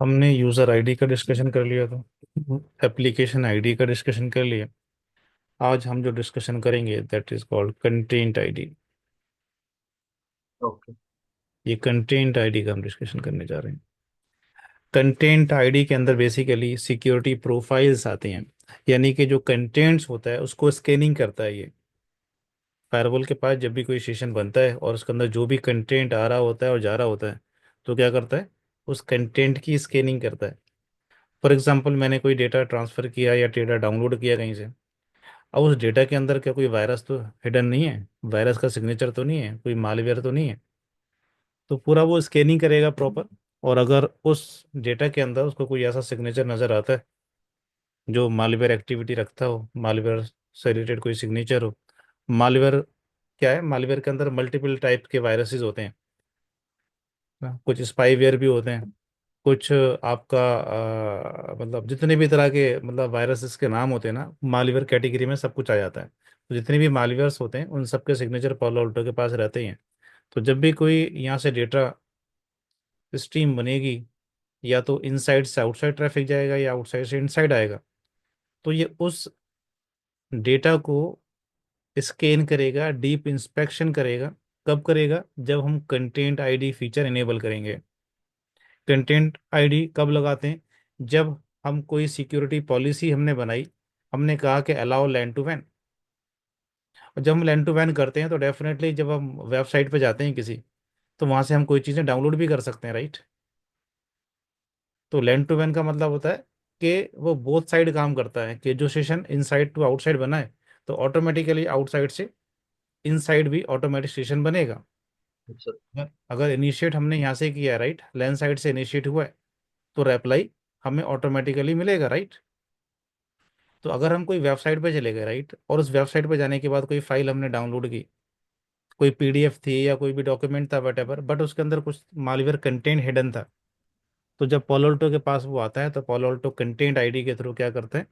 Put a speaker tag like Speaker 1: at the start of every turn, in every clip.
Speaker 1: हमने user ID का discussion कर लिया था। एप्लीकेशन आईडी का डिस्कशन कर लिया। आज हम जो डिस्कशन करेंगे that is called content ID.
Speaker 2: Okay.
Speaker 1: ये कंटेंट आईडी का हम डिस्कशन करने जा रहे हैं। कंटेंट आईडी के अंदर बेसिकली सिक्योरिटी प्रोफाइल्स आते हैं, यानी कि जो कंटेंट्स होता है उसको स्कैनिंग करता है ये। फायरवॉल के पास जब भी कोई सेशन बनता है और उसके अंदर जो भी कंटेंट आ रहा होता है और जा रहा होता है, तो क्या करता है, उस कंटेंट की स्कैनिंग करता है। फॉर एग्जाम्पल, मैंने कोई डेटा ट्रांसफ़र किया या डेटा डाउनलोड किया कहीं से। अब उस डेटा के अंदर क्या कोई वायरस तो हिडन नहीं है, वायरस का सिग्नेचर तो नहीं है, कोई मालवेयर तो नहीं है। तो पूरा वो स्कैनिंग करेगा प्रॉपर। और अगर उस डेटा के अंदर उसको कोई ऐसा सिग्नेचर नज़र आता है जो मालवेयर एक्टिविटी रखता हो, मालवेयर से रिलेटेड कोई सिग्नेचर हो। मालवेयर क्या है, मालवेयर के अंदर मल्टीपल टाइप के वायरसेस होते हैं ना? कुछ स्पाईवेयर भी होते हैं, कुछ आपका मतलब जितने भी तरह के मतलब वायरसेस के नाम होते हैं ना, मालवेयर कैटेगरी में सब कुछ आ जाता है। तो जितने भी मालवेयर्स होते हैं उन सब के सिग्नेचर पालो अल्टो के पास रहते ही हैं। तो जब भी कोई यहाँ से डेटा स्ट्रीम बनेगी, या तो इनसाइड से आउटसाइड ट्रैफिक जाएगा या आउटसाइड से इनसाइड आएगा, तो ये उस डेटा को स्कैन करेगा, डीप इंस्पेक्शन करेगा। कब करेगा? जब हम कंटेंट आईडी फीचर इनेबल करेंगे। कंटेंट आईडी कब लगाते हैं? जब हम कोई सिक्योरिटी पॉलिसी हमने बनाई, हमने कहा कि अलाउ लैन टू वैन। और जब हम लैन टू वैन करते हैं तो डेफिनेटली जब हम वेबसाइट पे जाते हैं किसी, तो वहां से हम कोई चीज़ें डाउनलोड भी कर सकते हैं, राइट? तो लैन टू वैन का मतलब होता है कि वो बोथ साइड काम करता है, कि जो सेशन इनसाइड टू आउटसाइड बना है तो ऑटोमेटिकली आउटसाइड से इनसाइड भी ऑटोमेटिक सेशन बनेगा।
Speaker 2: अच्छा।
Speaker 1: अगर इनिशिएट हमने यहाँ से किया है, राइट, लैन साइड से इनिशिएट हुआ है, तो रिप्लाई हमें ऑटोमेटिकली मिलेगा, राइट। तो अगर हम कोई वेबसाइट पे चले गए, राइट, और उस वेबसाइट पे जाने के बाद कोई फाइल हमने डाउनलोड की, कोई पीडीएफ थी या कोई भी डॉक्यूमेंट था वट बट उसके अंदर कुछ मालवेयर कंटेंट हिडन था, तो जब पोलोल्टो के पास वो आता है तो पोलोल्टो कंटेंट आईडी के थ्रू क्या करता है,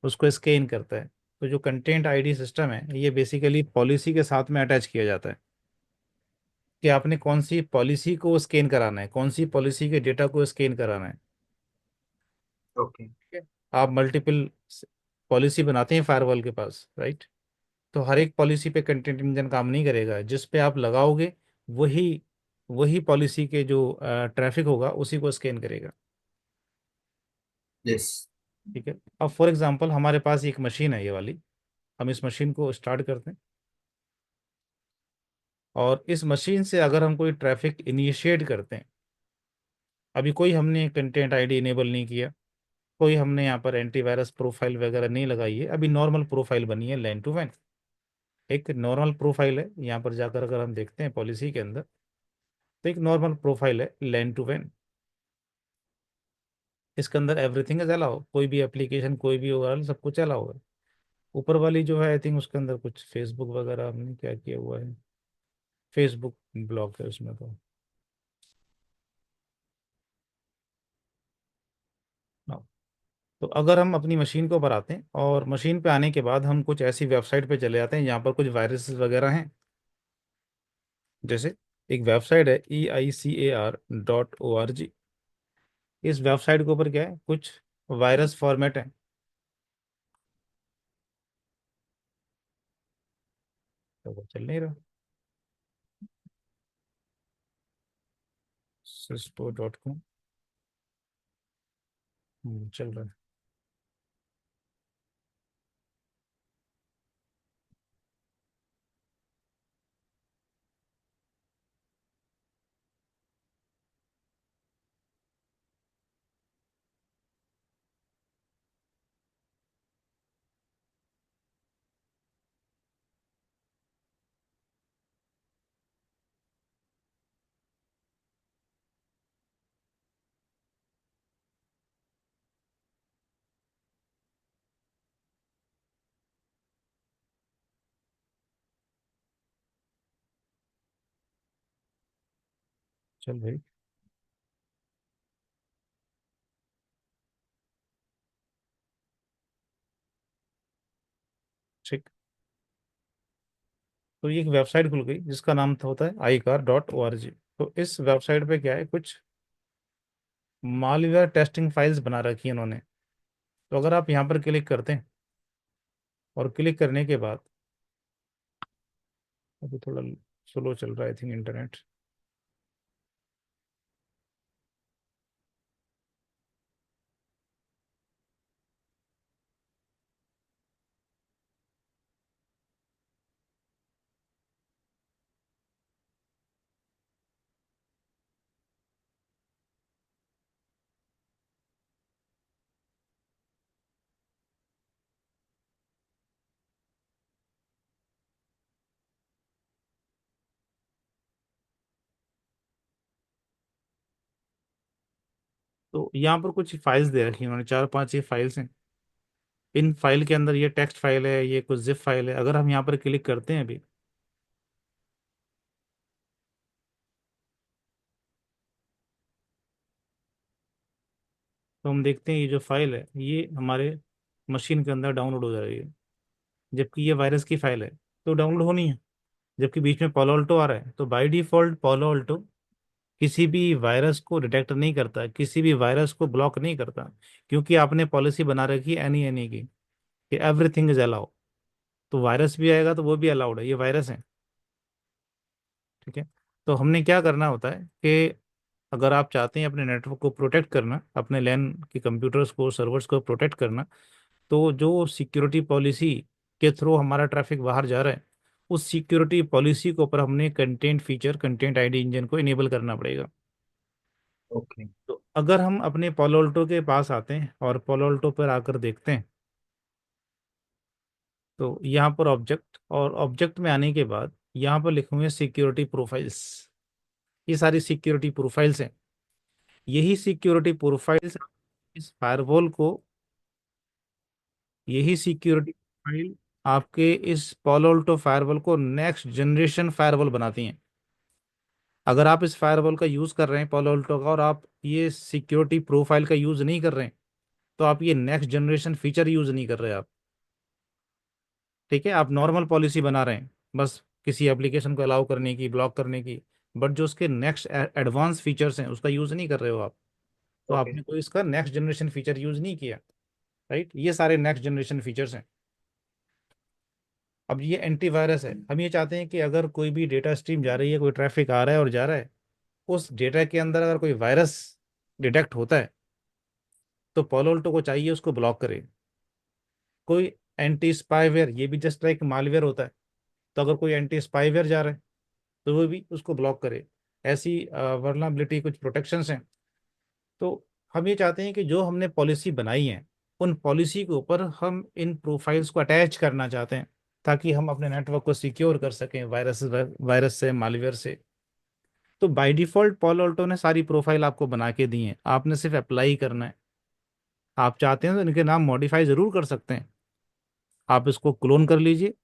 Speaker 1: उसको स्कैन करता है। तो जो कंटेंट आईडी सिस्टम है ये बेसिकली पॉलिसी के साथ में अटैच किया जाता है कि आपने कौन सी पॉलिसी को स्कैन कराना है, कौन सी पॉलिसी के डेटा को स्कैन कराना है।
Speaker 2: ओके।
Speaker 1: ठीक है। आप मल्टीपल पॉलिसी बनाते हैं फायरवॉल के पास, राइट। तो हर एक पॉलिसी पे कंटेंट इंजन काम नहीं करेगा, जिस पे आप लगाओगे वही वही पॉलिसी के जो ट्रैफिक होगा उसी को स्कैन करेगा।
Speaker 2: यस।
Speaker 1: ठीक है। अब फॉर एग्जांपल हमारे पास एक मशीन है, ये वाली। हम इस मशीन को स्टार्ट करते हैं, और इस मशीन से अगर हम कोई ट्रैफिक इनिशिएट करते हैं, अभी कोई हमने कंटेंट आईडी इनेबल नहीं किया, कोई हमने यहाँ पर एंटीवायरस प्रोफाइल वगैरह नहीं लगाई है, अभी नॉर्मल प्रोफाइल बनी है लैन टू वैन। एक नॉर्मल प्रोफाइल है, यहाँ पर जाकर अगर हम देखते हैं पॉलिसी के अंदर, तो एक नॉर्मल प्रोफाइल है लैन टू वैन। इसके अंदर एवरीथिंग इज अलाउ, कोई भी एप्लीकेशन कोई भी होगा सब कुछ अलाउ है। ऊपर वाली जो है आई थिंक उसके अंदर कुछ फेसबुक वगैरह हमने क्या किया हुआ है, फेसबुक ब्लॉक है उसमें तो। हाँ। तो अगर हम अपनी मशीन को ऊपर आते हैं और मशीन पे आने के बाद हम कुछ ऐसी वेबसाइट पे चले जाते हैं जहाँ पर कुछ वायरसेस वगैरह हैं। जैसे एक वेबसाइट है EICAR.org। इस वेबसाइट के ऊपर क्या है, कुछ वायरस फॉर्मेट है। तो वो चल नहीं रहा। cisco.com चल रहा है। चल भाई। ठीक। तो ये एक वेबसाइट खुल गई जिसका नाम था होता है icar.org। तो इस वेबसाइट पे क्या है, कुछ मालवेयर टेस्टिंग फाइल्स बना रखी है उन्होंने। तो अगर आप यहाँ पर क्लिक करते हैं, और क्लिक करने के बाद, अभी थोड़ा स्लो चल रहा है आई थिंक इंटरनेट। तो यहाँ पर कुछ फाइल्स दे रखी है उन्होंने, चार पांच ये फाइल्स हैं। इन फाइल के अंदर ये टेक्स्ट फाइल है, ये कुछ जिप फाइल है। अगर हम यहाँ पर क्लिक करते हैं अभी, तो हम देखते हैं ये जो फाइल है ये हमारे मशीन के अंदर डाउनलोड हो जा रही है, जबकि ये वायरस की फाइल है, तो डाउनलोड होनी है। जबकि बीच में पालो अल्टो आ रहा है, तो बाय डिफॉल्ट पालो अल्टो किसी भी वायरस को डिटेक्ट नहीं करता, किसी भी वायरस को ब्लॉक नहीं करता, क्योंकि आपने पॉलिसी बना रखी है एनी एनी की, कि एवरीथिंग इज अलाउ। तो वायरस भी आएगा तो वो भी अलाउड है, ये वायरस है। ठीक है। तो हमने क्या करना होता है कि अगर आप चाहते हैं अपने नेटवर्क को प्रोटेक्ट करना, अपने लैन के कंप्यूटर्स को, सर्वर्स को प्रोटेक्ट करना, तो जो सिक्योरिटी पॉलिसी के थ्रू हमारा ट्रैफिक बाहर जा रहा है, उस सिक्योरिटी पॉलिसी के ऊपर हमने content feature, content ID engine को इनेबल करना पड़ेगा।
Speaker 2: ओके।
Speaker 1: तो अगर हम अपने पोलोल्टो के पास आते हैं और पोलोल्टो पर आकर देखते हैं, तो यहाँ पर ऑब्जेक्ट, और ऑब्जेक्ट में आने के बाद यहाँ पर लिखे हुए हैं सिक्योरिटी प्रोफाइल्स। ये सारी सिक्योरिटी प्रोफाइल्स हैं। यही सिक्योरिटी प्रोफाइल्स इस फायरवॉल को, यही सिक्योरिटी प्रोफाइल आपके इस पोलोल्टो फायरवॉल को नेक्स्ट जनरेशन फायरवॉल बनाती हैं। अगर आप इस फायरवॉल का यूज कर रहे हैं पोलोल्टो का, और आप ये सिक्योरिटी प्रोफाइल का यूज नहीं कर रहे हैं, तो आप ये नेक्स्ट जनरेशन फीचर यूज नहीं कर रहे आप। ठीक है, आप नॉर्मल पॉलिसी बना रहे हैं बस किसी एप्लीकेशन को अलाउ करने की, ब्लॉक करने की, बट जो उसके नेक्स्ट एडवांस फीचर्स हैं उसका यूज नहीं कर रहे हो आप। तो
Speaker 2: ओके।
Speaker 1: आपने कोई इसका नेक्स्ट जनरेशन फीचर यूज नहीं किया। राइट, ये सारे नेक्स्ट जनरेशन फीचर्स हैं। अब ये एंटीवायरस है। हम ये चाहते हैं कि अगर कोई भी डेटा स्ट्रीम जा रही है, कोई ट्रैफिक आ रहा है और जा रहा है, उस डेटा के अंदर अगर कोई वायरस डिटेक्ट होता है, तो पोलोल्टो को चाहिए उसको ब्लॉक करे। कोई एंटी स्पाईवेयर, ये भी जस्ट लाइक मालवेयर होता है, तो अगर कोई एंटी स्पाईवेयर जा रहा है तो वो भी उसको ब्लॉक करे। ऐसी वर्नाबिलिटी कुछ प्रोटेक्शंस हैं। तो हम ये चाहते हैं कि जो हमने पॉलिसी बनाई है, उन पॉलिसी के ऊपर हम इन प्रोफाइल्स को अटैच करना चाहते हैं, ताकि हम अपने नेटवर्क को सिक्योर कर सकें वायरस वायरस से, मालवेयर से। तो बाय डिफॉल्ट पॉल ऑल्टो ने सारी प्रोफाइल आपको बना के दी है, आपने सिर्फ अप्लाई करना है। आप चाहते हैं तो इनके नाम मॉडिफाई जरूर कर सकते हैं। आप इसको क्लोन कर लीजिए,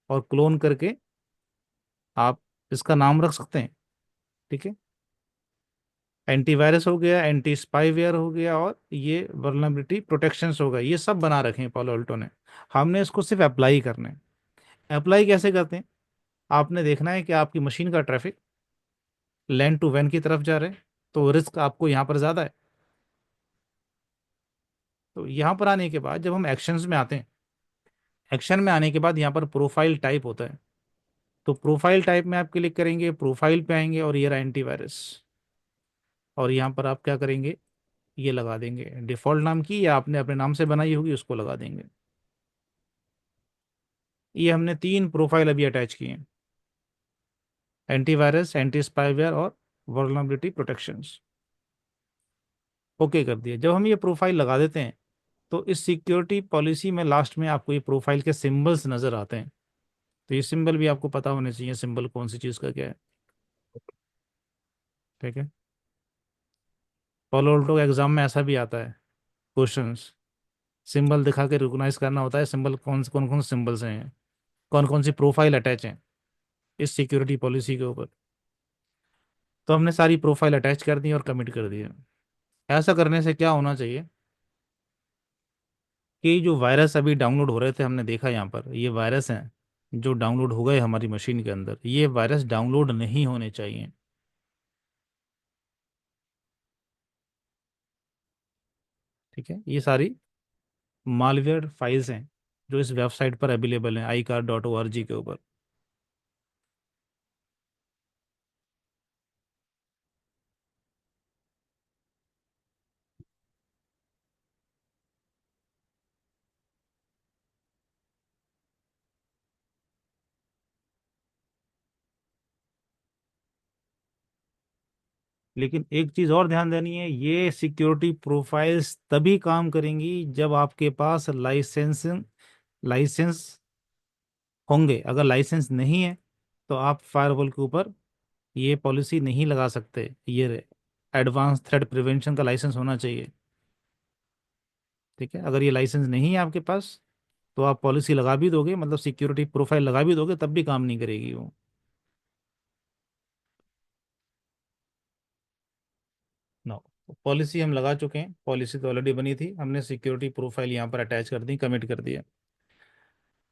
Speaker 1: और क्लोन करके आप इसका नाम रख सकते हैं। ठीक है, एंटीवायरस हो गया, एंटी स्पाईवेयर हो गया, और ये वर्नबिलिटी प्रोटेक्शंस हो गए, ये सब बना रखे हैं पालो अल्टो ने। हमने इसको सिर्फ अप्लाई करना है। अप्लाई कैसे करते हैं? आपने देखना है कि आपकी मशीन का ट्रैफिक लैन टू वैन की तरफ जा रहे हैं, तो रिस्क आपको यहाँ पर ज़्यादा है। तो यहाँ पर आने के बाद जब हम एक्शंस में आते हैं, एक्शन में आने के बाद यहाँ पर प्रोफाइल टाइप होता है। तो प्रोफाइल टाइप में आप क्लिक करेंगे, प्रोफाइल पे आएंगे, और ये रहा एंटीवायरस। और यहाँ पर आप क्या करेंगे, ये लगा देंगे डिफॉल्ट नाम की, या आपने अपने नाम से बनाई होगी उसको लगा देंगे। ये हमने तीन प्रोफाइल अभी अटैच किए हैं, एंटीवायरस, एंटी स्पाईवेयर और वल्नरेबिलिटी प्रोटेक्शंस। ओके कर दिए। जब हम ये प्रोफाइल लगा देते हैं, तो इस सिक्योरिटी पॉलिसी में लास्ट में आपको ये प्रोफाइल के सिंबल्स नजर आते हैं। तो ये सिंबल भी आपको पता होने चाहिए, सिंबल कौन सी चीज़ का क्या है। ठीक है। पॉलो उल्टो एग्जाम में ऐसा भी आता है क्वेश्चंस, सिंबल दिखा के रिकॉग्नाइज करना होता है, सिंबल कौन कौन से सिंबल्स हैं, कौन कौन सी प्रोफाइल अटैच हैं इस सिक्योरिटी पॉलिसी के ऊपर। तो हमने सारी प्रोफाइल अटैच कर दी और कमिट कर दिया। ऐसा करने से क्या होना चाहिए कि जो वायरस अभी डाउनलोड हो रहे थे, हमने देखा यहाँ पर ये वायरस हैं जो डाउनलोड हो गए हमारी मशीन के अंदर, ये वायरस डाउनलोड नहीं होने चाहिए। ठीक है, ये सारी मालवेयर फाइल्स हैं जो इस वेबसाइट पर अवेलेबल हैं, iCar.org के ऊपर। लेकिन एक चीज और ध्यान देनी है, ये सिक्योरिटी प्रोफाइल्स तभी काम करेंगी जब आपके पास लाइसेंस होंगे। अगर लाइसेंस नहीं है तो आप फायरवॉल के ऊपर ये पॉलिसी नहीं लगा सकते। ये एडवांस थ्रेट प्रिवेंशन का लाइसेंस होना चाहिए। ठीक है, अगर ये लाइसेंस नहीं है आपके पास तो आप पॉलिसी लगा भी दोगे, मतलब सिक्योरिटी प्रोफाइल लगा भी दोगे, तब भी काम नहीं करेगी वो। नो, पॉलिसी हम लगा चुके हैं, पॉलिसी तो ऑलरेडी बनी थी, हमने सिक्योरिटी प्रोफाइल यहाँ पर अटैच कर दी, कमिट कर दिया।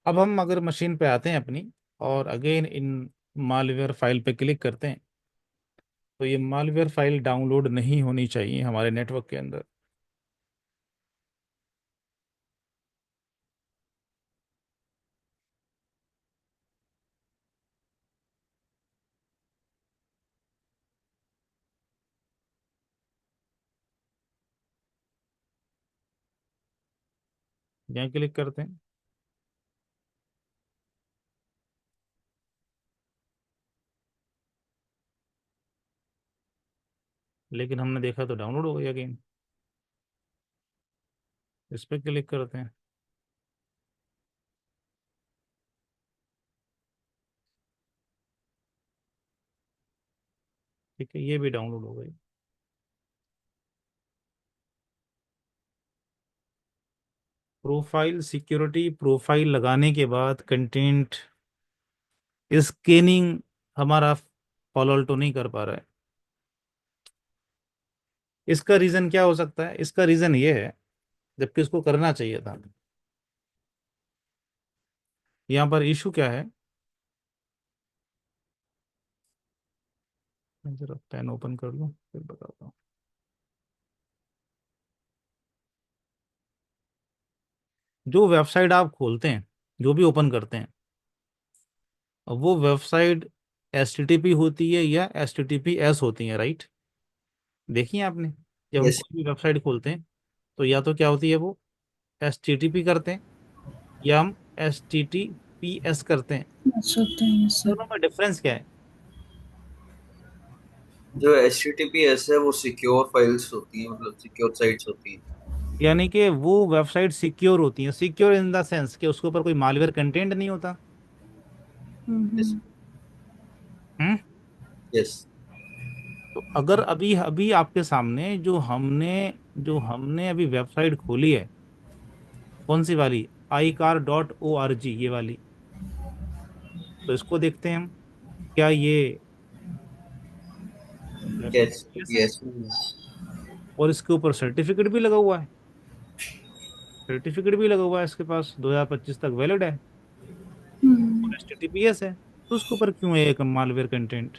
Speaker 1: अब हम अगर मशीन पे आते हैं अपनी, और अगेन इन मालवेयर फाइल पे क्लिक करते हैं, तो ये मालवेयर फाइल डाउनलोड नहीं होनी चाहिए हमारे नेटवर्क के अंदर। यहाँ क्लिक करते हैं, लेकिन हमने देखा तो डाउनलोड हो गया अगेन। इस पर क्लिक करते हैं, ठीक है, ये भी डाउनलोड हो गई। प्रोफाइल सिक्योरिटी प्रोफाइल लगाने के बाद कंटेंट स्कैनिंग हमारा फॉलो नहीं कर पा रहा है। इसका रीजन क्या हो सकता है? इसका रीजन ये है, जबकि इसको करना चाहिए था। यहाँ पर इशू क्या है, मैं जरा पेन ओपन कर लूँ फिर बताता हूँ। जो वेबसाइट आप खोलते हैं, जो भी ओपन करते हैं, अब वो वेबसाइट HTTP होती है या HTTPS होती है, राइट? देखिए आपने, जब हम
Speaker 2: यस।
Speaker 1: कोई भी वेबसाइट खोलते हैं तो या तो क्या होती है वो, HTTP करते हैं, या हम HTTPS करते हैं।
Speaker 3: बस होते हैं सर।
Speaker 1: दोनों में डिफरेंस क्या है?
Speaker 2: जो HTTPS है वो सिक्योर फाइल्स होती हैं, मतलब सिक्योर साइट्स होती हैं।
Speaker 1: यानी कि वो वेबसाइट सिक्योर होती है, सिक्योर इन द सेंस कि उसके ऊपर कोई मालवेयर कंटेंट नहीं होता।
Speaker 2: यस।
Speaker 3: हम्म।
Speaker 1: हम्म।
Speaker 2: यस।
Speaker 1: तो अगर अभी अभी आपके सामने जो हमने अभी वेबसाइट खोली है, कौन सी वाली, iCar.org, ये वाली, तो इसको देखते हैं हम, क्या ये
Speaker 2: यस।
Speaker 1: वेबसाइट है?
Speaker 2: यस।
Speaker 1: और इसके ऊपर सर्टिफिकेट भी लगा हुआ है, सर्टिफिकेट भी लगा हुआ है इसके पास, 2025 तक वैलिड है, और
Speaker 3: हम्म।
Speaker 1: HTTPS है। तो उसके ऊपर क्यों है एक मालवेयर कंटेंट?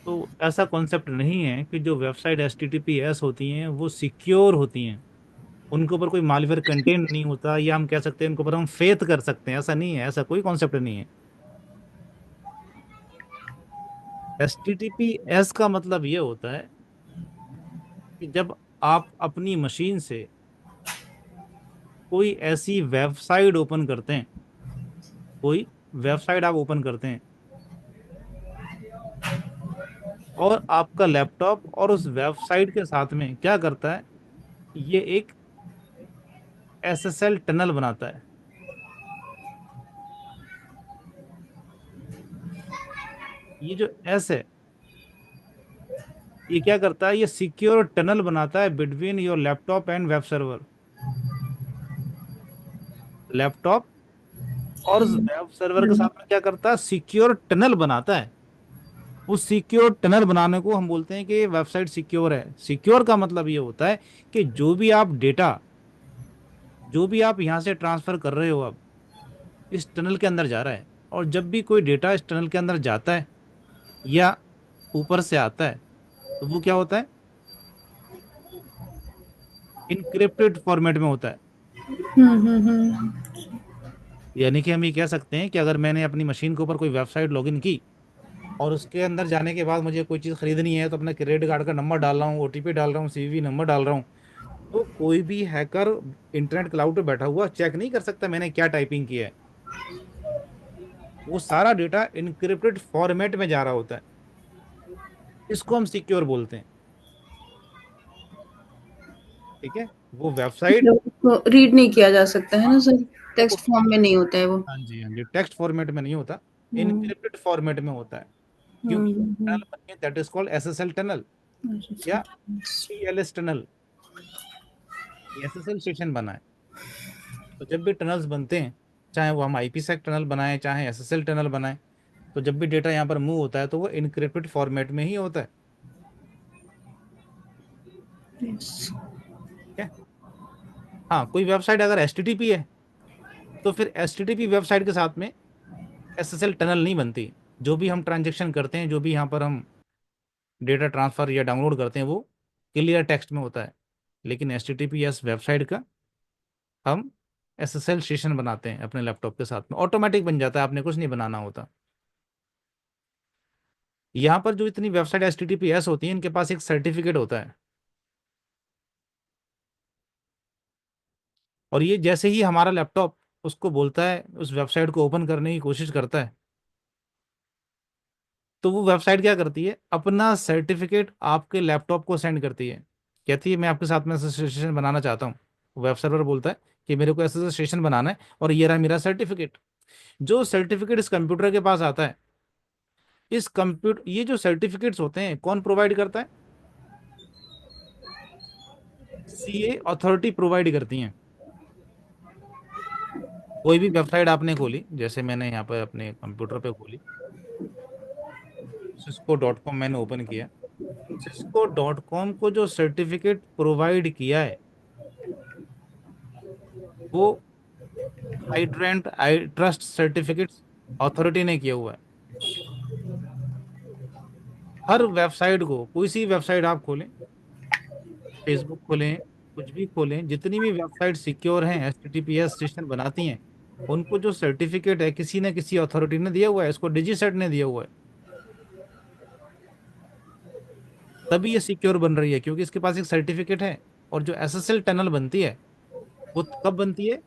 Speaker 1: तो ऐसा कॉन्सेप्ट नहीं है कि जो वेबसाइट HTTPS होती हैं वो सिक्योर होती हैं, उनके ऊपर कोई मालवेयर कंटेंट नहीं होता, या हम कह सकते हैं उनके ऊपर हम फेथ कर सकते हैं। ऐसा नहीं है, ऐसा कोई कॉन्सेप्ट नहीं है। HTTPS का मतलब ये होता है कि जब आप अपनी मशीन से कोई ऐसी वेबसाइट ओपन करते हैं, कोई वेबसाइट आप ओपन करते हैं, और आपका लैपटॉप और उस वेबसाइट के साथ में क्या करता है, ये एक SSL टनल बनाता है। ये जो एस है, ये क्या करता है, ये सिक्योर टनल बनाता है between your laptop and web server. Laptop और वेब सर्वर के साथ में क्या करता है, सिक्योर टनल बनाता है। उस सिक्योर टनल बनाने को हम बोलते हैं कि वेबसाइट सिक्योर है। सिक्योर का मतलब ये होता है कि जो भी आप यहाँ से ट्रांसफर कर रहे हो, अब इस टनल के अंदर जा रहा है, और जब भी कोई डेटा इस टनल के अंदर जाता है या ऊपर से आता है, तो वो क्या होता है, इनक्रिप्टेड फॉर्मेट में होता है।
Speaker 3: हम्म।
Speaker 1: यानी कि हम ये कह सकते हैं कि अगर मैंने अपनी मशीन के ऊपर कोई वेबसाइट लॉगिन की और उसके अंदर जाने के बाद मुझे कोई चीज़ खरीदनी है, तो अपना क्रेडिट कार्ड का नंबर डाल रहा हूँ, ओटीपी डाल रहा हूँ, सीवीवी नंबर डाल रहा हूँ, तो कोई भी हैकर इंटरनेट क्लाउड पे बैठा हुआ चेक नहीं कर सकता मैंने क्या टाइपिंग किया है। वो सारा डेटा इनक्रिप्टेड फॉर्मेट में जा रहा होता है। इसको हम सिक्योर बोलते हैं। ठीक है, वो वेबसाइट,
Speaker 3: मतलब उसको रीड नहीं किया जा सकता है
Speaker 1: हाँ,
Speaker 3: ना सर,
Speaker 1: उसको,
Speaker 3: टेक्स्ट फॉर्म में नहीं होता है वो।
Speaker 1: हाँ जी हाँ जी, टेक्स्ट फॉर्मेट में नहीं होता,
Speaker 3: हम्म
Speaker 1: इनक्रिप्टेड फॉर्मेट में होता है। क्योंकि
Speaker 3: हम्म।
Speaker 1: टनल बनी है, that is called SSL tunnel या टीएलएस टनल। एसएसएल स्टेशन बना है। तो जब भी टनल्स बनते हैं, चाहे वो हम आईपीसेक टनल बनाए चाहे एसएसएल टनल बनाए, तो जब भी डेटा यहाँ पर मूव होता है तो वो इनक्रिप्टेड फॉर्मेट में ही होता है।
Speaker 3: यस।
Speaker 1: ठीक है। हाँ, कोई वेबसाइट अगर एचटीटीपी है, तो फिर एचटीटीपी वेबसाइट के साथ में एसएसएल टनल नहीं बनती। जो भी हम ट्रांजेक्शन करते हैं, जो भी यहाँ पर हम डेटा ट्रांसफर या डाउनलोड करते हैं, वो क्लियर टेक्स्ट में होता है। लेकिन एचटीटीपीएस वेबसाइट का हम एसएसएल सेशन बनाते हैं अपने लैपटॉप के साथ में, ऑटोमेटिक बन जाता है, आपने कुछ नहीं बनाना होता। यहाँ पर जो इतनी वेबसाइट एचटीटीपीएस होती है, इनके पास एक सर्टिफिकेट होता है, और ये जैसे ही हमारा लैपटॉप उसको बोलता है, उस वेबसाइट को ओपन करने की कोशिश करता है, तो वो वेबसाइट क्या करती है, अपना सर्टिफिकेट आपके लैपटॉप को सेंड करती है। कहती है मैं आपके साथ में एसोसिएशन बनाना चाहता हूँ। वेब सर्वर बोलता है कि मेरे को एसोसिएशन बनाना है, और ये रहा मेरा सर्टिफिकेट। जो सर्टिफिकेट इस कंप्यूटर के पास आता है, इस कंप्यूटर, ये जो सर्टिफिकेट्स होते हैं कौन प्रोवाइड करता है, सीए अथॉरिटी प्रोवाइड करती हैं। कोई भी वेबसाइट आपने खोली, जैसे मैंने यहाँ पर अपने कंप्यूटर पे खोली, cisco.com मैंने ओपन किया। cisco.com को जो सर्टिफिकेट प्रोवाइड किया है, वो hydrant I trust certificate authority ने किया हुआ है। हर वेबसाइट को, कोई सी वेबसाइट आप खोलें, फेसबुक खोलें, कुछ भी खोलें, जितनी भी वेबसाइट सिक्योर हैं, एचटीटीपीएस सेशन बनाती हैं, उनको जो सर्टिफिकेट है किसी न किसी अथॉरिटी ने दिया हुआ है, इसको डिजीसेट ने दिया हुआ है। तभी ये सिक्योर बन रही है, क्योंकि इसके पास एक सर्टिफिकेट है। और जो एसएसएल टनल बनती है, वो कब बनती है,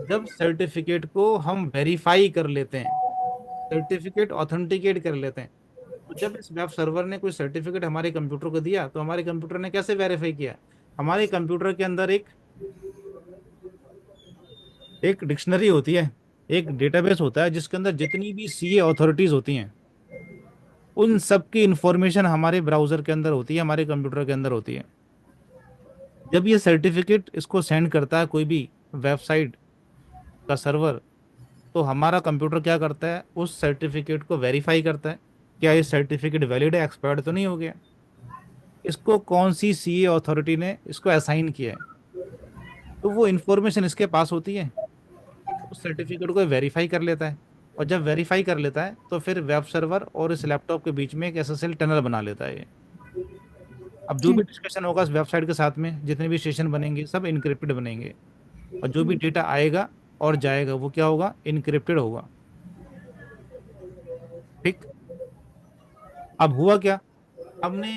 Speaker 1: जब सर्टिफिकेट को हम वेरीफाई कर लेते हैं, सर्टिफिकेट ऑथेंटिकेट कर लेते हैं। तो जब इस वेब सर्वर ने कोई सर्टिफिकेट हमारे कंप्यूटर को दिया, तो हमारे कंप्यूटर ने कैसे वेरीफाई किया, हमारे कंप्यूटर के अंदर एक एक डिक्शनरी होती है, एक डेटाबेस होता है, जिसके अंदर जितनी भी सीए अथॉरिटीज होती हैं, उन सब की इंफॉर्मेशन हमारे ब्राउजर के अंदर होती है, हमारे कंप्यूटर के अंदर होती है। जब ये सर्टिफिकेट इसको सेंड करता है कोई भी वेबसाइट का सर्वर, तो हमारा कंप्यूटर क्या करता है, उस सर्टिफिकेट को वेरीफाई करता है, क्या ये सर्टिफिकेट वैलिड है, एक्सपायर्ड तो नहीं हो गया, इसको कौन सी सीए अथॉरिटी ने इसको असाइन किया है। तो वो इंफॉर्मेशन इसके पास होती है, उस सर्टिफिकेट को वेरीफाई कर लेता है, और जब वेरीफाई कर लेता है, तो फिर वेब सर्वर और इस लैपटॉप के बीच में एक एसएसएल टनल बना लेता है ये। अब जो भी डिस्कशन होगा इस वेबसाइट के साथ में, जितने भी सेशन बनेंगे सब इनक्रिप्टेड बनेंगे, और जो भी डेटा आएगा और जाएगा वो क्या होगा, इनक्रिप्टेड होगा। ठीक। अब हुआ क्या, हमने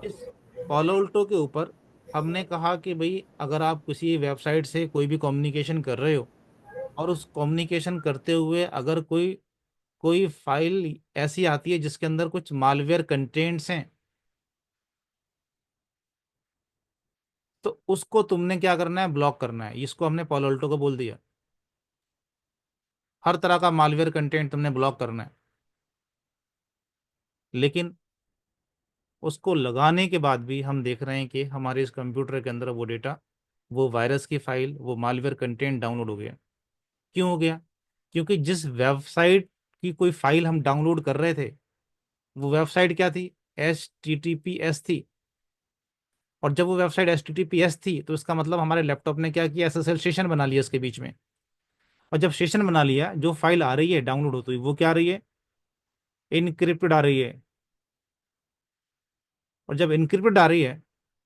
Speaker 1: इस पॉलोल्टो के ऊपर हमने कहा कि भाई अगर आप किसी वेबसाइट से कोई भी कम्युनिकेशन कर रहे हो, और उस कम्युनिकेशन करते हुए अगर कोई कोई फाइल ऐसी आती है जिसके अंदर कुछ मालवेयर कंटेंट्स हैं, तो उसको तुमने क्या करना है, ब्लॉक करना है। इसको हमने पॉलोल्टो को बोल दिया, हर तरह का मालवेयर कंटेंट तुमने ब्लॉक करना है। लेकिन उसको लगाने के बाद भी हम देख रहे हैं कि हमारे इस कंप्यूटर के अंदर वो डेटा, वो वायरस की फाइल, वो मालवेयर कंटेंट डाउनलोड हो गया। क्यों हो गया, क्योंकि जिस वेबसाइट की कोई फाइल हम डाउनलोड कर रहे थे, वो वेबसाइट क्या थी, H T T P S थी। और जब वो website H T T P S थी, तो इसका मतलब हमारे लैपटॉप ने क्या किया, एसएसएल सेशन बना लिया इसके बीच में। और जब सेशन बना लिया, जो फाइल आ रही है डाउनलोड होती हुई, वो क्या आ रही है, इनक्रिप्टेड आ रही है, और जब इनक्रिप्टेड आ रही है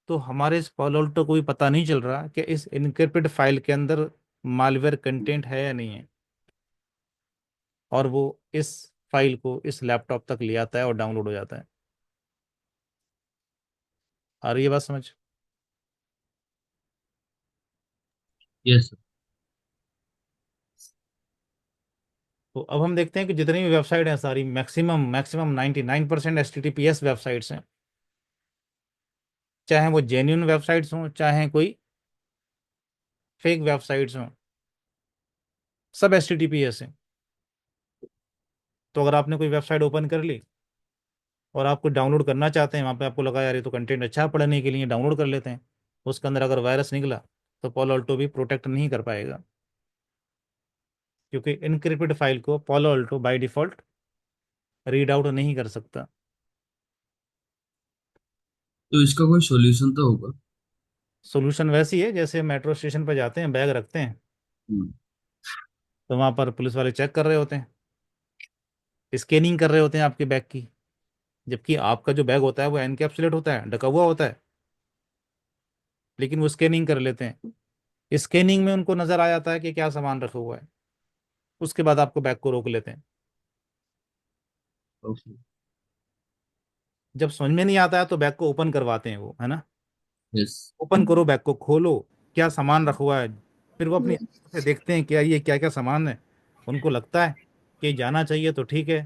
Speaker 1: तो हमारे इस पालोल्टो को भी पता नहीं चल रहा कि इस इनक्रिप्टेड फाइल के अंदर मालवेयर कंटेंट है या नहीं है, और वो इस फाइल को इस लैपटॉप तक ले आता है और डाउनलोड हो जाता है। आ रही है बात समझ?
Speaker 4: Yes sir.
Speaker 1: तो अब हम देखते हैं कि जितनी भी वेबसाइट हैं सारी मैक्सिमम मैक्सिमम 99% HTTPS वेबसाइट्स हैं, चाहे वो जेन्युइन वेबसाइट्स हों चाहे कोई फेक वेबसाइट्स हों, सब HTTPS हैं। तो अगर आपने कोई वेबसाइट ओपन कर ली और आपको डाउनलोड करना चाहते हैं, वहाँ पे आपको लगा यार ये तो कंटेंट अच्छा है पढ़ने के लिए, डाउनलोड कर लेते हैं, उसके अंदर अगर वायरस निकला तो पॉलो अल्टो भी प्रोटेक्ट नहीं कर पाएगा, क्योंकि इनक्रिप्टेड फाइल को Paulo Alto by default read out नहीं कर सकता।
Speaker 4: तो इसका कोई सॉल्यूशन तो होगा?
Speaker 1: सोल्यूशन वैसी है जैसे मेट्रो स्टेशन पर जाते हैं, बैग रखते हैं,
Speaker 4: हम्म।
Speaker 1: तो वहाँ पर पुलिस वाले चेक कर रहे होते हैं, स्कैनिंग कर रहे होते हैं आपके बैग की, जबकि आपका जो बैग होता है वो एनकैप्सुलेट होता है, ढका हुआ होता है, लेकिन वो स्कैनिंग कर लेते हैं। स्कैनिंग में उनको नजर आ जाता है कि क्या सामान रखा हुआ है, उसके बाद आपको बैग को रोक लेते हैं।
Speaker 4: ओके।
Speaker 1: जब समझ में नहीं आता है तो बैग को ओपन करवाते हैं वो, है ना,
Speaker 4: यस।
Speaker 1: ओपन करो बैग को, खोलो क्या सामान रखा हुआ है, फिर वो अपनी आंखों से देखते हैं क्या ये क्या क्या सामान है, उनको लगता है कि जाना चाहिए तो ठीक है,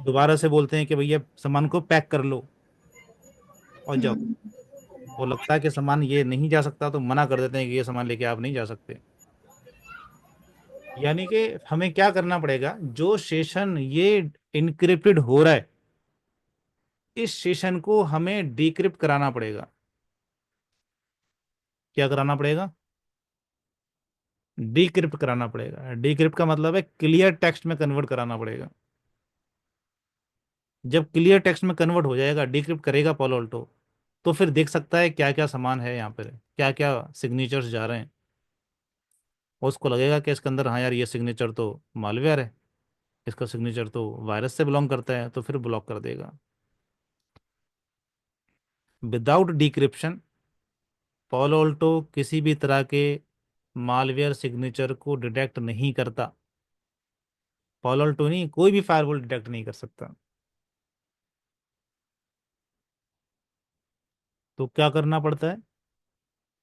Speaker 1: दोबारा से बोलते हैं कि भैया सामान को पैक कर लो और जाओ। वो लगता है कि सामान ये नहीं जा सकता तो मना कर देते हैं कि ये सामान लेके आप नहीं जा सकते। यानी कि हमें क्या करना पड़ेगा, जो सेशन ये इनक्रिप्टेड हो रहा है इस सेशन को हमें डिक्रिप्ट कराना पड़ेगा। क्या कराना पड़ेगा? डिक्रिप्ट कराना पड़ेगा। डिक्रिप्ट का मतलब है क्लियर टेक्स्ट में कन्वर्ट कराना पड़ेगा। जब क्लियर टेक्स्ट में कन्वर्ट हो जाएगा, डिक्रिप्ट करेगा पॉलो अल्टो, तो फिर देख सकता है क्या क्या सामान है यहाँ पर, क्या क्या सिग्नेचर्स जा रहे हैं, और उसको लगेगा कि इसके अंदर हाँ यार ये सिग्नेचर तो मालवेयर है, इसका सिग्नेचर तो वायरस से बिलोंग करता है, तो फिर ब्लॉक कर देगा। विदाउट डिक्रिप्शन पॉलो अल्टो किसी भी तरह के मालवेयर सिग्नेचर को डिटेक्ट नहीं करता। पॉलो अल्टो नहीं, कोई भी फायरवॉल डिटेक्ट नहीं कर सकता। तो क्या करना पड़ता है,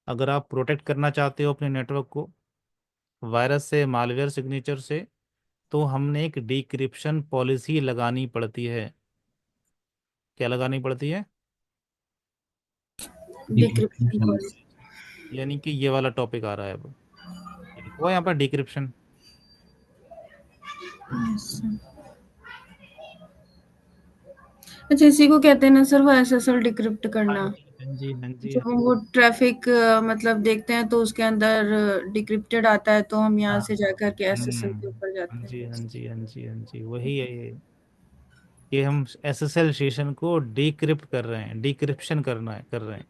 Speaker 1: अगर आप प्रोटेक्ट करना चाहते हो अपने नेटवर्क को वायरस से, मालवेयर सिग्नेचर से, तो हमने एक डिक्रिप्शन पॉलिसी लगानी पड़ती है। क्या लगानी पड़ती है?
Speaker 3: Decryption
Speaker 4: decryption.
Speaker 3: पॉलिसी।
Speaker 1: यानी कि ये वाला टॉपिक आ रहा है अब, ये लिखा हुआ है यहाँ पर डिक्रिप्शन।
Speaker 3: अच्छा, इसी को कहते हैं ना सर वो एसएसएल डिक्रिप्ट
Speaker 1: हाँ
Speaker 3: करना।
Speaker 1: जी हाँ जी हाँ जी
Speaker 3: जब
Speaker 1: हाँ
Speaker 3: हम वो ट्रैफिक मतलब देखते हैं तो उसके अंदर डिक्रिप्टेड आता है, तो हम यहाँ
Speaker 1: हाँ।
Speaker 3: से जाकर के एसएसएल के ऊपर
Speaker 1: हाँ
Speaker 3: जाते
Speaker 1: जी
Speaker 3: हैं।
Speaker 1: हाँ जी हाँ जी हाँ जी, वही है ये, कि हम SSL सेशन को डिक्रिप्ट कर रहे हैं, डिक्रिप्शन करना है, कर रहे हैं।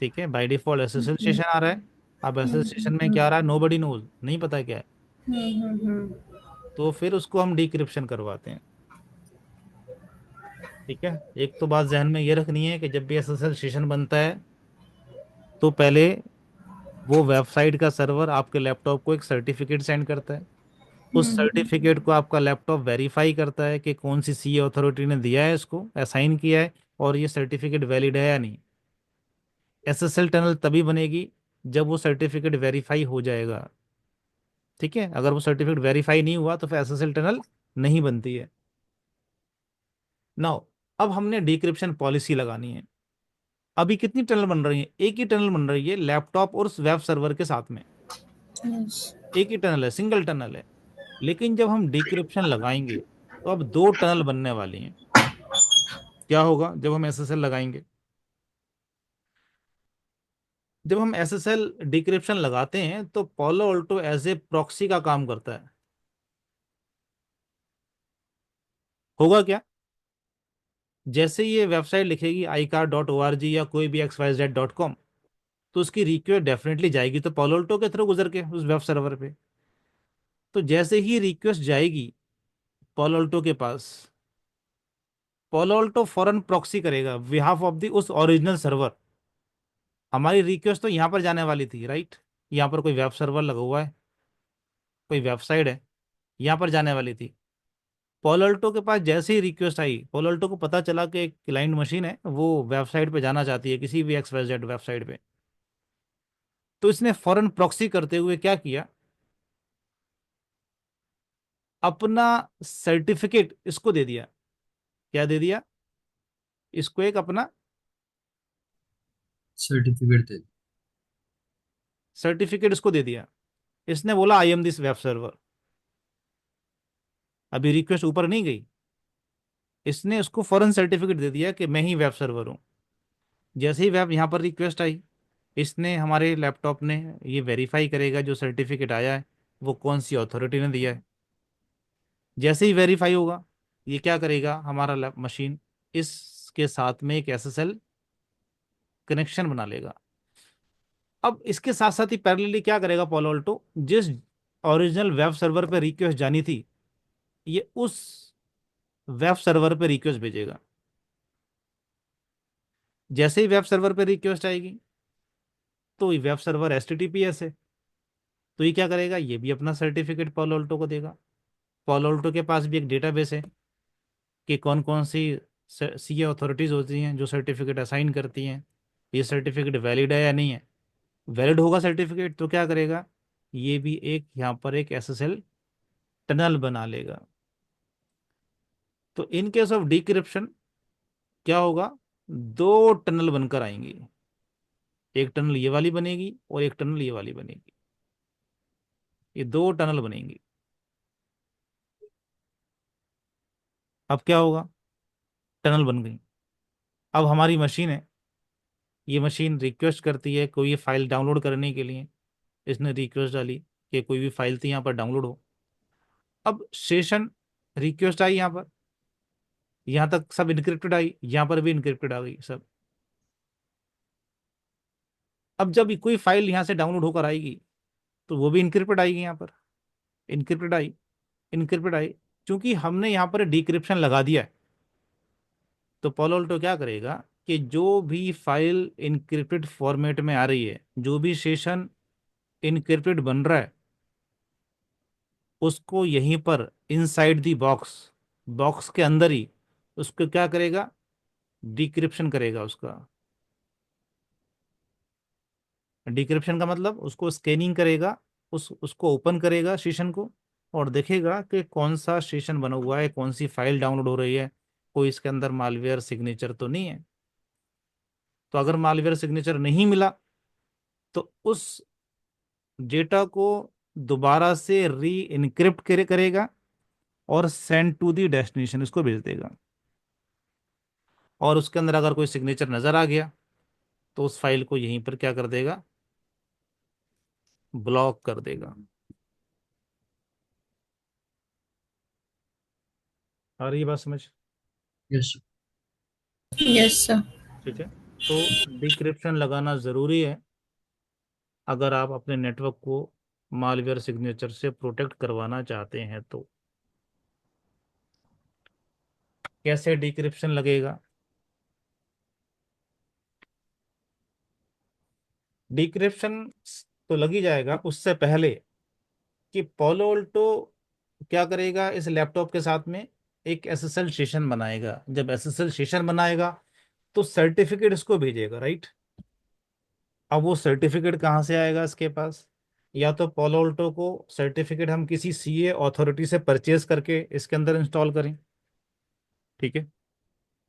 Speaker 1: ठीक है, बाय डिफॉल्ट SSL सेशन आ रहा है। अब SSL सेशन में क्या आ रहा है, नोबडी नोज, नहीं पता क्या है,
Speaker 3: हम्म।
Speaker 1: तो फिर उसको हम डिक्रिप्शन करवाते हैं। ठीक है, एक तो बात जहन में ये रखनी है कि जब भी SSL सेशन बनता है तो पहले वो वेबसाइट का सर्वर आपके लैपटॉप को एक सर्टिफिकेट सेंड करता है, उस सर्टिफिकेट को आपका लैपटॉप वेरीफाई करता है कि कौन सी सी अथॉरिटी ने दिया है, इसको असाइन किया है, और ये सर्टिफिकेट वैलिड है या नहीं। SSL टनल तभी बनेगी जब वो सर्टिफिकेट वेरीफाई हो जाएगा। ठीक है, अगर वो सर्टिफिकेट वेरीफाई नहीं हुआ तो फिर SSL टनल नहीं बनती है। नाउ अब हमने डिक्रिप्शन पॉलिसी लगानी है। अभी कितनी टनल बन रही है? एक ही टनल बन रही है लैपटॉप और उस वेब सर्वर के साथ में,
Speaker 3: यस।
Speaker 1: एक ही टनल है, सिंगल टनल है। लेकिन जब हम डिक्रिप्शन लगाएंगे तो अब दो टनल बनने वाली हैं। क्या होगा जब हम SSL लगाएंगे? जब हम SSL डिक्रिप्शन लगाते हैं तो Palo Alto as a proxy का काम करता है। होगा क्या, जैसे ये वेबसाइट लिखेगी icar.org या कोई भी xyz.com, तो उसकी रिक्वेस्ट डेफिनेटली जाएगी तो पॉलो अल्टो के थ्रू गुजर के उस वेब सर्वर पे। तो जैसे ही रिक्वेस्ट जाएगी पोलोल्टो के पास, पोलोल्टो फॉरन प्रॉक्सी करेगा बिहाफ ऑफ द उस ओरिजिनल सर्वर। हमारी रिक्वेस्ट तो यहाँ पर जाने वाली थी, राइट? यहाँ पर कोई वेब सर्वर लगा हुआ है, कोई वेबसाइट है, यहाँ पर जाने वाली थी। पोलोल्टो के पास जैसे ही रिक्वेस्ट आई, पोलोल्टो को पता चला कि एक क्लाइंट मशीन है वो वेबसाइट पे जाना चाहती है, किसी भी XYZ वेबसाइट पे, तो इसने फॉरेन प्रॉक्सी करते हुए क्या किया, अपना सर्टिफिकेट इसको दे दिया। क्या दे दिया? इसको एक अपना
Speaker 4: सर्टिफिकेट थे।
Speaker 1: सर्टिफिकेट इसको दे दिया। इसने बोला I am this web server. अभी रिक्वेस्ट ऊपर नहीं गई, इसने उसको फॉरेन सर्टिफिकेट दे दिया कि मैं ही वेब सर्वर हूँ। जैसे ही वेब यहाँ पर रिक्वेस्ट आई, इसने हमारे लैपटॉप ने ये वेरीफाई करेगा जो सर्टिफिकेट आया है वो कौन सी अथॉरिटी ने दिया है। जैसे ही वेरीफाई होगा, ये क्या करेगा, हमारा लैप मशीन इसके साथ में एक SSL कनेक्शन बना लेगा। अब इसके साथ साथ ही पैरेलली क्या करेगा पोलोल्टो, जिस ओरिजिनल वेब सर्वर पे रिक्वेस्ट जानी थी, ये उस वेब सर्वर पे रिक्वेस्ट भेजेगा। जैसे ही वेब सर्वर पे रिक्वेस्ट आएगी, तो ये वेब सर्वर HTTPS है, तो ये क्या करेगा, ये भी अपना सर्टिफिकेट पोलोल्टो को देगा। पोलोल्टो के पास भी एक डेटाबेस है कि कौन कौन सी सीए अथॉरिटीज होती हैं जो सर्टिफिकेट असाइन करती हैं, ये सर्टिफिकेट वैलिड है या नहीं है। वैलिड होगा सर्टिफिकेट तो क्या करेगा, ये भी एक यहाँ पर एक SSL टनल बना लेगा। तो इन केस ऑफ डिक्रिप्शन क्या होगा, दो टनल बनकर आएंगी, एक टनल ये वाली बनेगी और एक टनल ये वाली बनेगी, ये दो टनल बनेंगी। अब क्या होगा, टनल बन गई। अब हमारी मशीन है, ये मशीन रिक्वेस्ट करती है कोई ये फाइल डाउनलोड करने के लिए। इसने रिक्वेस्ट डाली कि कोई भी फाइल थी यहाँ पर डाउनलोड हो। अब सेशन रिक्वेस्ट आई यहाँ पर, यहाँ तक सब इनक्रिप्टेड आई, यहाँ पर भी इनक्रिप्टेड आ गई सब। अब जब कोई फाइल यहाँ से डाउनलोड होकर आएगी तो वो भी इनक्रिप्टेड आएगी यहाँ पर, इनक्रिप्टेड आई, इनक्रिप्टेड आई। क्योंकि हमने यहाँ पर डिक्रिप्शन लगा दिया है, तो पोलोल्टो क्या करेगा कि जो भी फाइल इनक्रिप्टेड फॉर्मेट में आ रही है, जो भी सेशन इनक्रिप्टेड बन रहा है, उसको यहीं पर इनसाइड दी बॉक्स, बॉक्स के अंदर ही उसको क्या करेगा, डिक्रिप्शन करेगा उसका। डिक्रिप्शन का मतलब उसको स्कैनिंग करेगा, उसको ओपन करेगा सेशन को, और देखेगा कि कौन सा सेशन बना हुआ है, कौन सी फाइल डाउनलोड हो रही है, कोई इसके अंदर मालवेयर सिग्नेचर तो नहीं है। तो अगर मालवेयर सिग्नेचर नहीं मिला तो उस डेटा को दोबारा से री इनक्रिप्ट करेगा और सेंड टू दी डेस्टिनेशन इसको भेज देगा। और उसके अंदर अगर कोई सिग्नेचर नजर आ गया तो उस फाइल को यहीं पर क्या कर देगा, ब्लॉक कर देगा। आ रही है बात समझ?
Speaker 4: Yes
Speaker 3: yes sir.
Speaker 1: ठीक है, तो डिक्रिप्शन लगाना ज़रूरी है अगर आप अपने नेटवर्क को मालवेयर सिग्नेचर से प्रोटेक्ट करवाना चाहते हैं तो। कैसे डिक्रिप्शन लगेगा? डिक्रिप्शन तो लग ही जाएगा, उससे पहले कि पोलोल्टो क्या करेगा, इस लैपटॉप के साथ में एक SSL सेशन बनाएगा। जब SSL सेशन बनाएगा तो सर्टिफिकेट इसको भेजेगा, राइट? अब वो सर्टिफिकेट कहाँ से आएगा इसके पास, या तो पोलोल्टो को सर्टिफिकेट हम किसी सीए अथॉरिटी से परचेज करके इसके अंदर इंस्टॉल करें, ठीक है,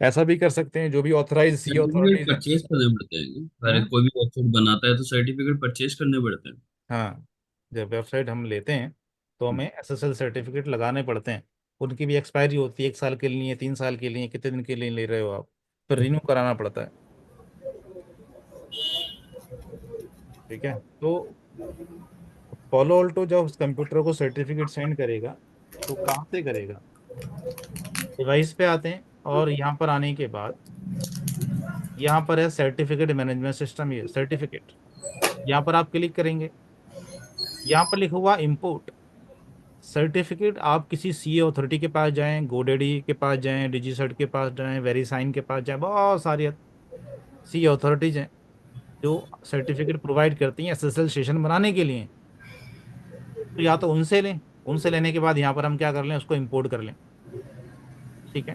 Speaker 1: ऐसा भी कर सकते हैं, जो भी ऑथराइज सीए
Speaker 4: सर्टिफिकेट
Speaker 1: अथॉरिटीज है।
Speaker 4: परचेज करने पड़ते हैं, अगर
Speaker 1: हम्म,
Speaker 4: कोई भी वेबसाइट बनाता है तो सर्टिफिकेट परचेज करने पड़ते हैं।
Speaker 1: हाँ, जब वेबसाइट हम लेते हैं तो हमें SSL सर्टिफिकेट लगाने पड़ते हैं। उनकी भी एक्सपायरी होती है, 1 साल के लिए, 3 साल के लिए, कितने दिन के लिए ले रहे हो आप, फिर रिन्यू कराना पड़ता है। ठीक है, तो पोलो ऑल्टो जब उस कंप्यूटर को सर्टिफिकेट सेंड करेगा तो कहाँ से करेगा, डिवाइस पे आते हैं, और यहाँ पर आने के बाद यहाँ पर है सर्टिफिकेट मैनेजमेंट सिस्टम, ये सर्टिफिकेट, यहाँ पर आप क्लिक करेंगे, यहाँ पर लिखा हुआ इंपोर्ट सर्टिफिकेट आप किसी सीए अथॉरिटी के पास जाएं, गोडेडी के पास जाएं, डिजीसर्ट के पास जाएं, वेरीसाइन के पास जाएं, बहुत सारी सीए अथॉरिटीज हैं जो सर्टिफिकेट प्रोवाइड करती हैं एसएसएल सेशन बनाने के लिए। तो या तो उनसे लें, उनसे लेने के बाद यहाँ पर हम क्या कर लें, उसको इंपोर्ट कर लें। ठीक है।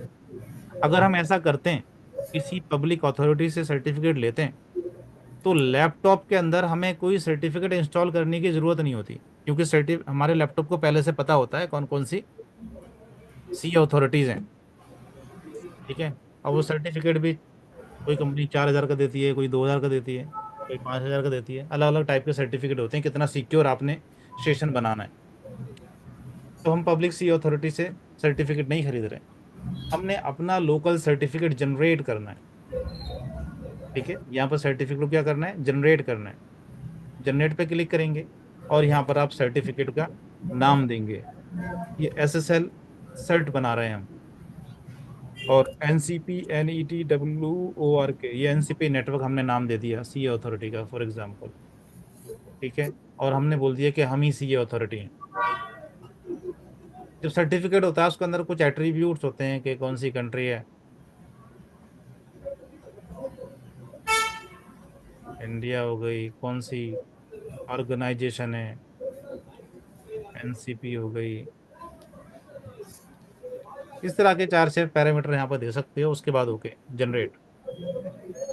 Speaker 1: अगर हम ऐसा करते हैं, किसी पब्लिक अथॉरिटी से सर्टिफिकेट लेते हैं, तो लैपटॉप के अंदर हमें कोई सर्टिफिकेट इंस्टॉल करने की ज़रूरत नहीं होती, क्योंकि सर्टिफ हमारे लैपटॉप को पहले से पता होता है कौन कौन सी सी अथॉरिटीज़ हैं। ठीक है। और वो सर्टिफिकेट भी कोई कंपनी 4,000 का देती है, कोई 2,000 का देती है, कोई 5,000 का देती है। अलग अलग टाइप के सर्टिफिकेट होते हैं कितना सिक्योर आपने सेशन बनाना है। तो हम पब्लिक सी अथॉरिटी से सर्टिफिकेट नहीं खरीद रहे, हमने अपना लोकल सर्टिफिकेट जनरेट करना है। ठीक है। यहाँ पर सर्टिफिकेट को क्या करना है, जनरेट करना है। जनरेट पे क्लिक करेंगे और यहाँ पर आप सर्टिफिकेट का नाम देंगे। ये एसएसएल सर्ट बना रहे हैं हम। और NCP NETWORK, ये एनसीपी नेटवर्क हमने नाम दे दिया सी अथॉरिटी का, फॉर एग्जाम्पल। ठीक है। और हमने बोल दिया कि हम ही सी अथॉरिटी हैं। जब सर्टिफिकेट होता है उसके अंदर कुछ एट्रीब्यूट्स होते हैं कि कौन सी कंट्री है, इंडिया हो गई, कौन सी ऑर्गेनाइजेशन है, एनसीपी हो गई। इस तरह के 4 से पैरामीटर यहाँ पर दे सकते हो। उसके बाद ओके जनरेट,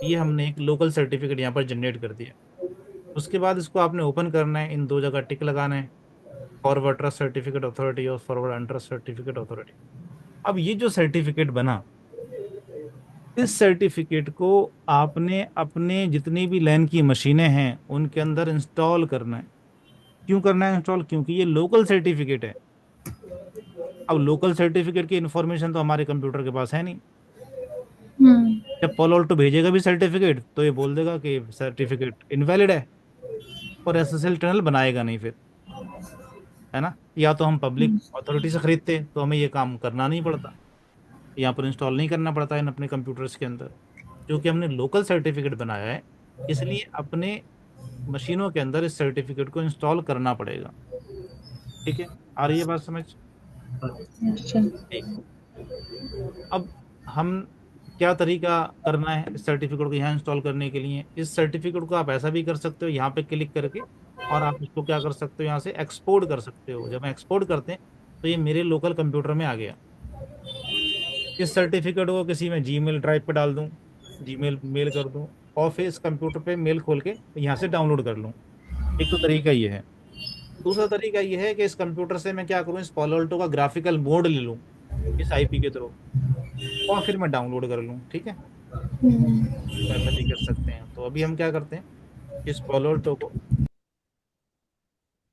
Speaker 1: ये हमने एक लोकल सर्टिफिकेट यहाँ पर जनरेट कर दिया। उसके बाद इसको आपने ओपन करना है, इन दो जगह टिक लगाना है, फॉरवर्ड ट्रस्ट सर्टिफिकेट अथॉरिटी और फॉरवर्ड अनट्रस्ट सर्टिफिकेट अथॉरिटी। अब ये जो सर्टिफिकेट बना, इस सर्टिफिकेट को आपने अपने जितनी भी लैन की मशीनें हैं उनके अंदर इंस्टॉल करना है। क्यों करना है इंस्टॉल, क्योंकि ये लोकल सर्टिफिकेट है। अब लोकल सर्टिफिकेट की इंफॉर्मेशन तो हमारे कंप्यूटर के पास है नहीं।
Speaker 3: हम्म।
Speaker 1: जब पॉल ऑल्टो भेजेगा भी सर्टिफिकेट तो ये बोल देगा कि सर्टिफिकेट इनवैलिड है, और एसएसएल टनल बनाएगा नहीं फिर, है ना। या तो हम पब्लिक अथॉरिटी से खरीदते तो हमें ये काम करना नहीं पड़ता, यहाँ पर इंस्टॉल नहीं करना पड़ता इन अपने कंप्यूटर्स के अंदर। क्योंकि हमने लोकल सर्टिफिकेट बनाया है, इसलिए अपने मशीनों के अंदर इस सर्टिफिकेट को इंस्टॉल करना पड़ेगा। ठीक है। आ रही है बात समझ।
Speaker 3: अच्छा।
Speaker 1: ठीक। अब हम क्या तरीका करना है इस सर्टिफिकेट को यहाँ इंस्टॉल करने के लिए, इस सर्टिफिकेट को आप ऐसा भी कर सकते हो यहाँ पे क्लिक करके, और आप इसको क्या कर सकते हो, यहाँ से एक्सपोर्ट कर सकते हो। जब हम एक्सपोर्ट करते हैं तो ये मेरे लोकल कंप्यूटर में आ गया। इस सर्टिफिकेट को किसी में जीमेल ड्राइव पे डाल दूं, जीमेल मेल कर दूं, और फिर इस कंप्यूटर पे मेल खोल के यहाँ से डाउनलोड कर लूँ। एक तो तरीका ये है। दूसरा तरीका ये है कि इस कंप्यूटर से मैं क्या करूँ, इस Palo Alto का ग्राफिकल मोड ले लूँ इस आईपी के थ्रू, और फिर मैं डाउनलोड कर लूँ। ठीक है।
Speaker 3: हम्म।
Speaker 1: तो ऐसा भी कर सकते हैं। तो अभी हम क्या करते हैं, इस Palo Alto को,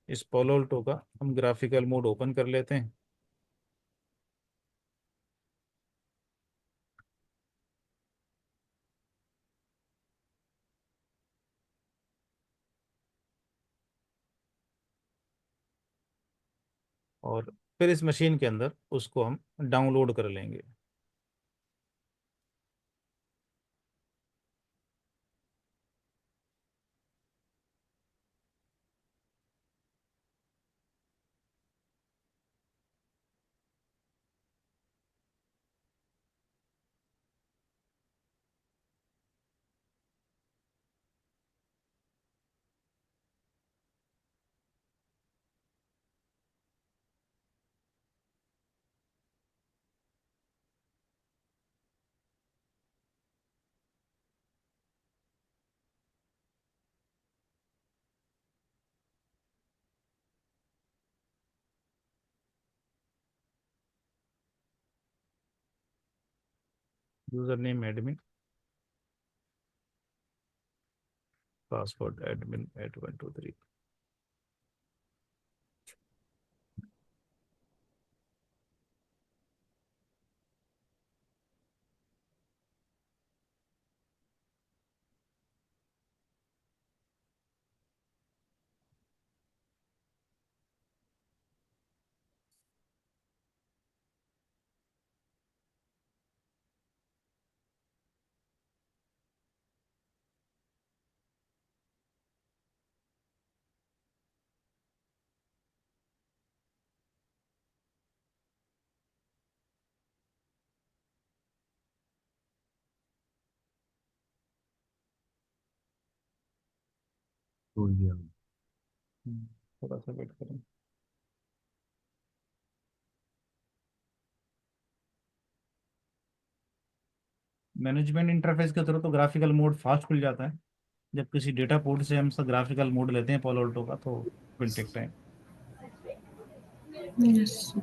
Speaker 1: इस Palo Alto का हम ग्राफिकल मोड ओपन कर लेते हैं। और फिर इस मशीन के अंदर उसको हम डाउनलोड कर लेंगे। User name admin, password admin at 1 2 3।
Speaker 4: हो गया।
Speaker 1: थोड़ा सा वेट करें। मैनेजमेंट इंटरफेस के थ्रू तो ग्राफिकल मोड फास्ट खुल जाता है। जब किसी डेटा पोर्ट से हम सब ग्राफिकल मोड लेते हैं पॉलो अल्टो का तो विल टेक टाइम।
Speaker 3: यस।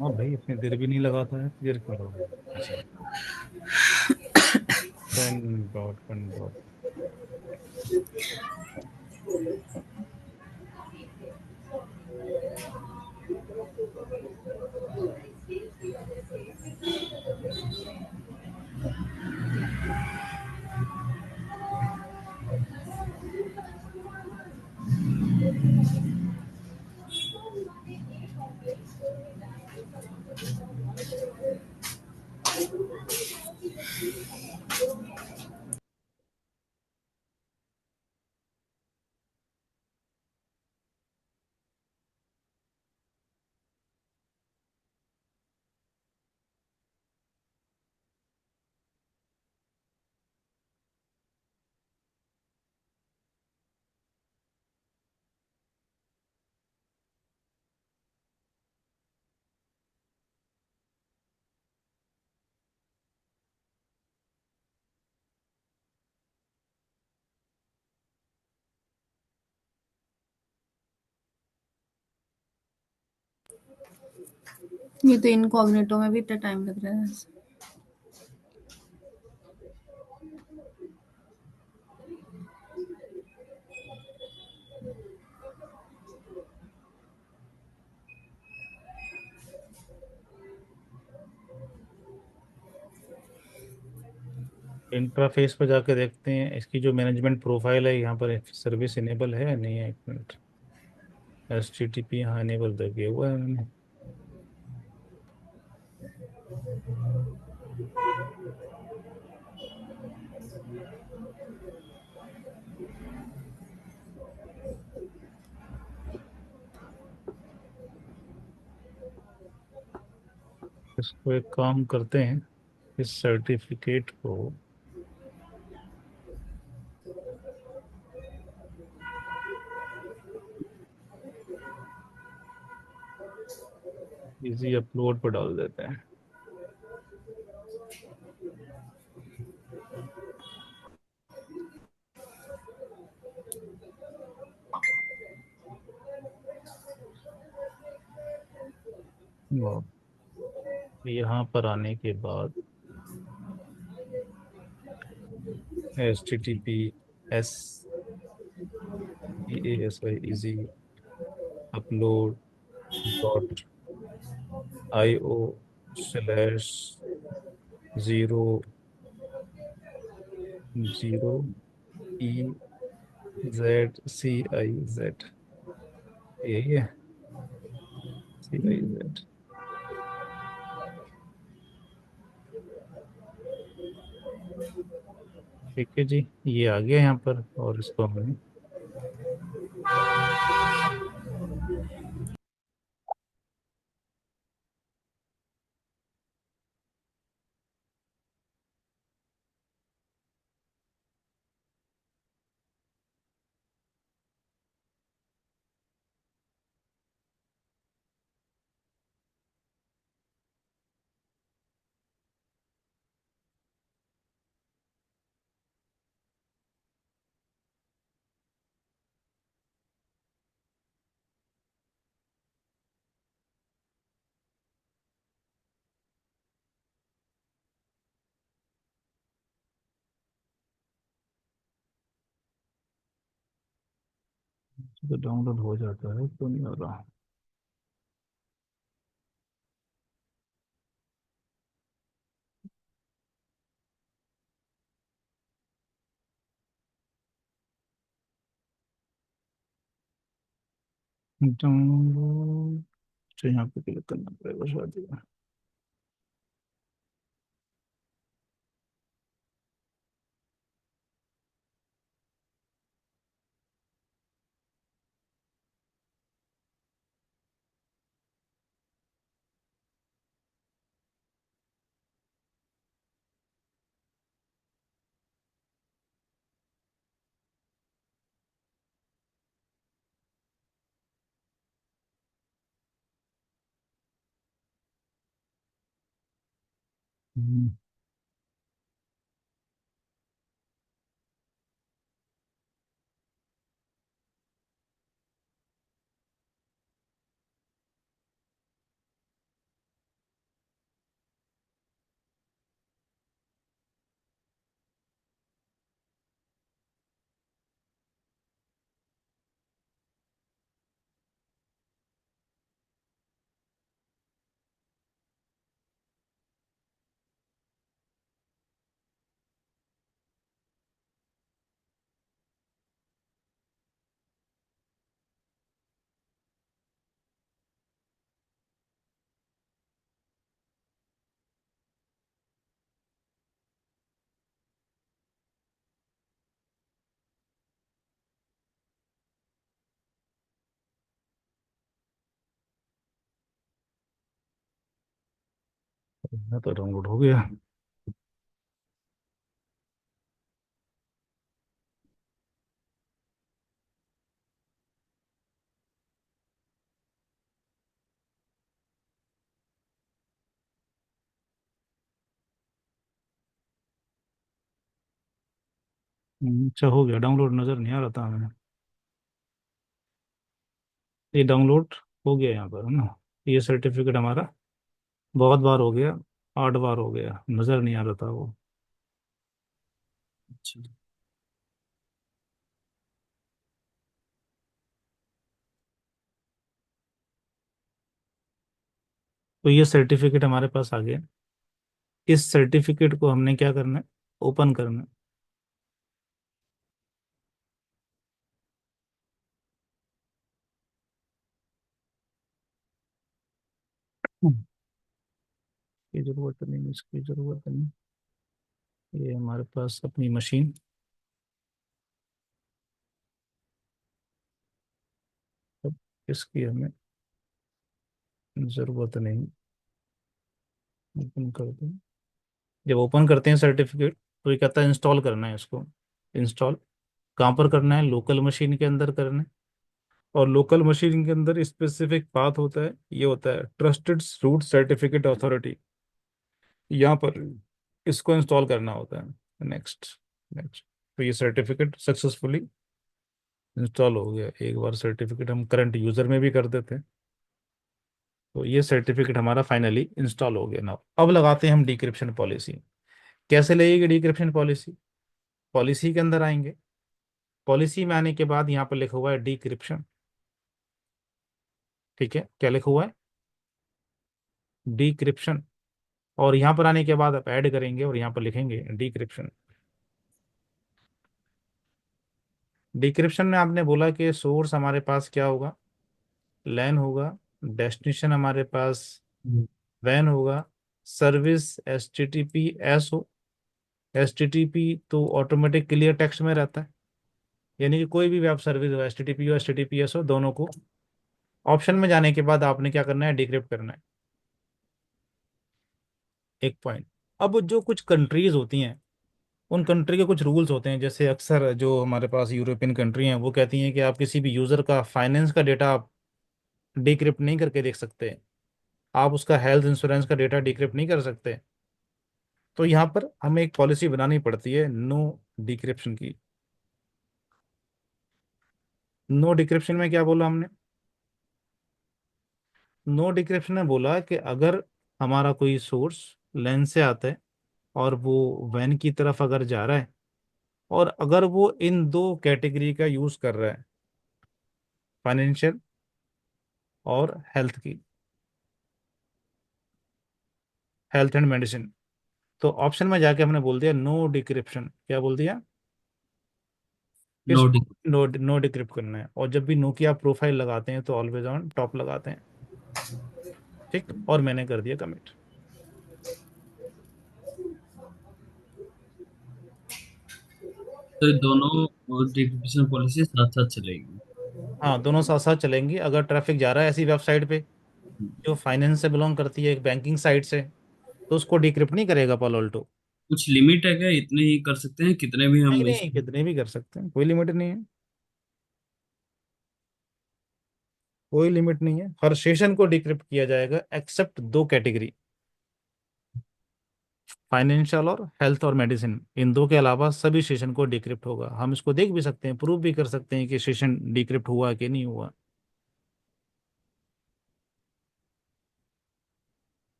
Speaker 1: हाँ भाई, इतनी देर भी नहीं लगाता है, देर करो। अच्छा, पेन डॉट।
Speaker 3: ये तो इनकॉग्निटो में भी इतना टाइम लग रहा है।
Speaker 1: इंटरफेस पर जाके देखते हैं इसकी जो मैनेजमेंट प्रोफाइल है, यहाँ पर सर्विस इनेबल है या नहीं है। एक मिनट। HTTP यहाँ इनेबल कर दिया हुआ है मैंने। इसको एक काम करते हैं, इस सर्टिफिकेट को इजी अपलोड पर डाल देते हैं। और यहाँ पर आने के बाद HTTPS easy upload .io/0 0 EZCIZ, यही है CIZ। ठीक है जी, ये आ गया यहाँ पर और इसको हमने तो डाउनलोड हो जाता है तो नहीं हो रहा। डाउनलोड, तो यहाँ पे क्लिक करना पड़ेगा शायद। हम्म, तो डाउनलोड हो गया। अच्छा हो गया, डाउनलोड नज़र नहीं आ रहा था हमें। ये डाउनलोड हो गया यहाँ पर, है ना। ये सर्टिफिकेट हमारा बहुत बार हो गया, 8 बार हो गया, नज़र नहीं आ रहा था वो।
Speaker 4: अच्छा।
Speaker 1: तो ये सर्टिफिकेट हमारे पास आ गया। इस सर्टिफिकेट को हमने क्या करना है, ओपन करना है। इसकी जरूरत नहीं, इसकी जरूरत नहीं। ये हमारे पास अपनी मशीन, अब इसकी हमें ज़रूरत नहीं। ओपन कर दें। जब ओपन करते हैं सर्टिफिकेट, तो ये कहता है इंस्टॉल करना है इसको। इंस्टॉल कहाँ पर करना है, लोकल मशीन के अंदर करना है। और लोकल मशीन के अंदर स्पेसिफिक पाथ होता है, ये होता है ट्रस्टेड रूट सर्टिफिकेट अथॉरिटी। यहाँ पर इसको इंस्टॉल करना होता है। Next, next. तो ये सर्टिफिकेट सक्सेसफुली इंस्टॉल हो गया। एक बार सर्टिफिकेट हम करंट यूजर में भी कर देते हैं, तो ये सर्टिफिकेट हमारा फाइनली इंस्टॉल हो गया ना। अब लगाते हैं हम डिक्रिप्शन पॉलिसी। कैसे लगेगी डिक्रिप्शन पॉलिसी? पॉलिसी के अंदर आएंगे। पॉलिसी में आने के बाद यहाँ पर लिखा हुआ है डिक्रिप्शन। ठीक है, क्या लिखा हुआ है, डिक्रिप्शन। और यहाँ पर आने के बाद आप ऐड करेंगे और यहाँ पर लिखेंगे डिक्रिप्शन। डिक्रिप्शन में आपने बोला कि सोर्स हमारे पास क्या होगा, लैन होगा। डेस्टिनेशन हमारे पास
Speaker 4: हम्म,
Speaker 1: वैन होगा। Service H T T P S हो। एच टी टी पी तो ऑटोमेटिक क्लियर टेक्स्ट में रहता है, यानी कि कोई भी वेब सर्विस हो, एच टी टी पी हो H T T P S हो, दोनों को ऑप्शन में जाने के बाद आपने क्या करना है, डिक्रिप्ट करना है। एक पॉइंट। अब जो कुछ कंट्रीज होती हैं, उन कंट्री के कुछ रूल्स होते हैं। जैसे अक्सर जो हमारे पास यूरोपियन कंट्री हैं, वो कहती हैं कि आप किसी भी यूज़र का फाइनेंस का डेटा आप डिक्रिप्ट नहीं करके देख सकते। आप उसका हेल्थ इंश्योरेंस का डेटा डिक्रिप्ट नहीं कर सकते। तो यहाँ पर हमें एक पॉलिसी बनानी पड़ती है नो डिक्रिप्शन की। नो डिक्रिप्शन में क्या बोला हमने, नो डिक्रिप्शन में बोला कि अगर हमारा कोई सोर्स लेन से आता है और वो वैन की तरफ अगर जा रहा है, और अगर वो इन दो कैटेगरी का यूज़ कर रहा है, फाइनेंशियल और हेल्थ एंड मेडिसिन। तो ऑप्शन में जाके हमने बोल दिया नो डिक्रिप्शन। क्या बोल दिया?
Speaker 4: नो
Speaker 1: किसको?
Speaker 4: डिक
Speaker 1: नो नो डिक्रिप्ट करना है। और जब भी नो की आप प्रोफाइल लगाते हैं तो ऑलवेज ऑन टॉप लगाते हैं। ठीक, और मैंने कर दिया कमिट।
Speaker 4: तो ये दोनों डिक्रिप्शन पॉलिसी साथ साथ चलेगी।
Speaker 1: हाँ, दोनों साथ साथ चलेंगी। अगर ट्रैफिक जा रहा है ऐसी वेबसाइट पे जो फाइनेंस से बिलोंग करती है, एक बैंकिंग साइट से, तो उसको डिक्रिप्ट नहीं करेगा पालो अल्टो।
Speaker 4: कुछ लिमिट है क्या, इतने ही कर सकते हैं, कितने भी
Speaker 1: नहीं
Speaker 4: हम इस
Speaker 1: नहीं, कितने भी कर सकते हैं, कोई लिमिट नहीं है। कोई लिमिट नहीं है, हर सेशन को डिक्रिप्ट किया जाएगा एक्सेप्ट दो कैटेगरी, फाइनेंशियल और हेल्थ और मेडिसिन। इन दो के अलावा सभी सेशन को डिक्रिप्ट होगा। हम इसको देख भी सकते हैं, प्रूव भी कर सकते हैं कि सेशन डिक्रिप्ट हुआ कि नहीं हुआ।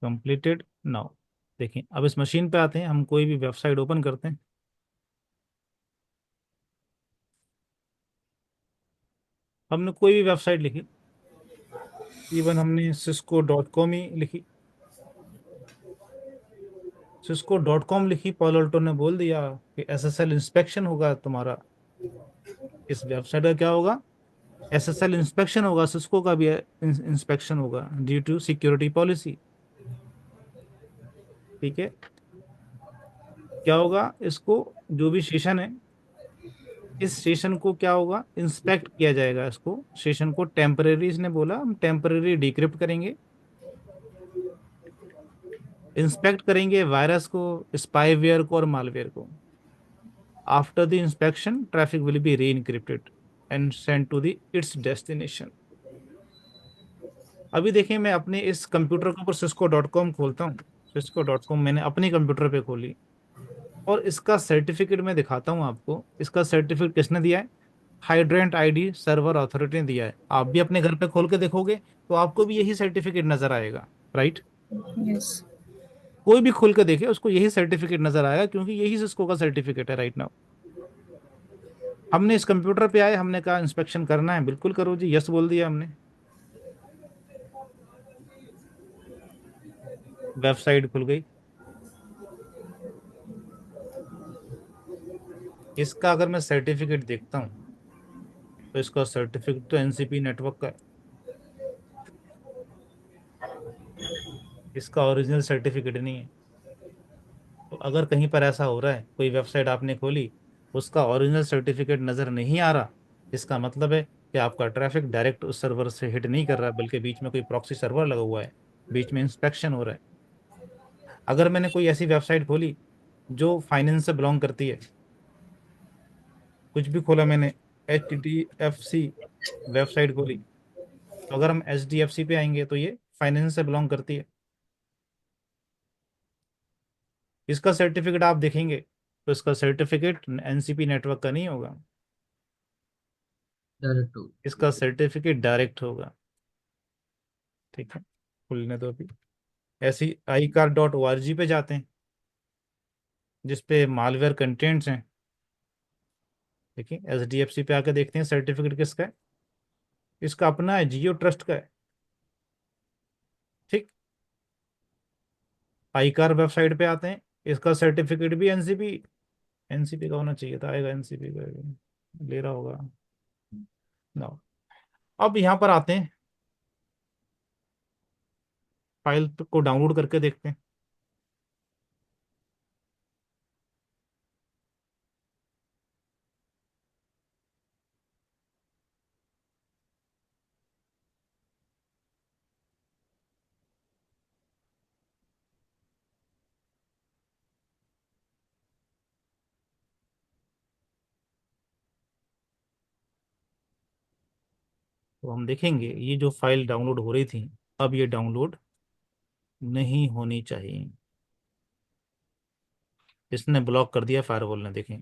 Speaker 1: Completed now. देखिए, अब इस मशीन पे आते हैं, हम कोई भी वेबसाइट ओपन करते हैं। हमने कोई भी वेबसाइट लिखी, इवन हमने cisco.com ही लिखी, cisco.com लिखी, पॉल ने बोल दिया कि एसएसएल इंस्पेक्शन होगा तुम्हारा। इस वेबसाइट का क्या होगा? एसएसएल इंस्पेक्शन होगा, सिस्को का भी इंस्पेक्शन होगा ड्यू टू सिक्योरिटी पॉलिसी। ठीक है, क्या होगा? इसको जो भी सेशन है, इस सेशन को क्या होगा? इंस्पेक्ट किया जाएगा। इसको सेशन को टेम्परेरी, इसने बोला हम टेम्परेरी डिक्रिप्ट करेंगे, इंस्पेक्ट करेंगे वायरस को, स्पाईवेयर को और मालवेयर को। After the inspection traffic will be re encrypted and send to the its destination. अभी देखिए, मैं अपने इस कंप्यूटर के ऊपर cisco.com खोलता हूँ। cisco.com मैंने अपने कंप्यूटर पे खोली, और इसका सर्टिफिकेट मैं दिखाता हूँ आपको। इसका सर्टिफिकेट किसने दिया है? हाइड्रेंट आईडी सर्वर अथॉरिटी ने दिया है। आप भी अपने घर पे खोल के देखोगे तो आपको भी यही सर्टिफिकेट नजर आएगा, राइट?
Speaker 3: यस।
Speaker 1: कोई भी खोल के देखे उसको यही सर्टिफिकेट नजर आएगा, क्योंकि यही सिस्को का सर्टिफिकेट है राइट नाउ। हमने इस कंप्यूटर पे आए, हमने कहा इंस्पेक्शन करना है, बिल्कुल करो जी, यस बोल दिया हमने। वेबसाइट खुल गई। इसका अगर मैं सर्टिफिकेट देखता हूँ तो इसका सर्टिफिकेट तो एनसीपी नेटवर्क का है। इसका ओरिजिनल सर्टिफिकेट नहीं है। तो अगर कहीं पर ऐसा हो रहा है, कोई वेबसाइट आपने खोली, उसका ओरिजिनल सर्टिफिकेट नज़र नहीं आ रहा, इसका मतलब है कि आपका ट्रैफिक डायरेक्ट उस सर्वर से हिट नहीं कर रहा है, बल्कि बीच में कोई प्रॉक्सी सर्वर लगा हुआ है, बीच में इंस्पेक्शन हो रहा है। अगर मैंने कोई ऐसी वेबसाइट खोली जो फाइनेंस से बिलोंग करती है, कुछ भी खोला मैंने, HDFC वेबसाइट खोली, तो अगर हम HDFC पे आएंगे तो ये फाइनेंस से बिलोंग करती है। इसका सर्टिफिकेट आप देखेंगे तो इसका सर्टिफिकेट एनसीपी नेटवर्क का नहीं होगा,
Speaker 4: डायरेक्ट हो।
Speaker 1: इसका सर्टिफिकेट डायरेक्ट होगा। ठीक है, खुलने दो अभी। ऐसी icar.org पे जाते हैं, जिसपे मालवेयर कंटेंट्स हैं। देखिए, HDFC पे आके देखते हैं सर्टिफिकेट किसका है। इसका अपना है, जियो ट्रस्ट का है। ठीक, icar वेबसाइट पे आते हैं, इसका सर्टिफिकेट भी एनसीपी एनसीपी का होना चाहिए था, आएगा एनसीपी का, ले रहा होगा ना। अब यहाँ पर आते हैं, फाइल को डाउनलोड करके देखते हैं। तो हम देखेंगे ये जो फाइल डाउनलोड हो रही थी, अब ये डाउनलोड नहीं होनी चाहिए। इसने ब्लॉक कर दिया फायरवॉल ने। देखें,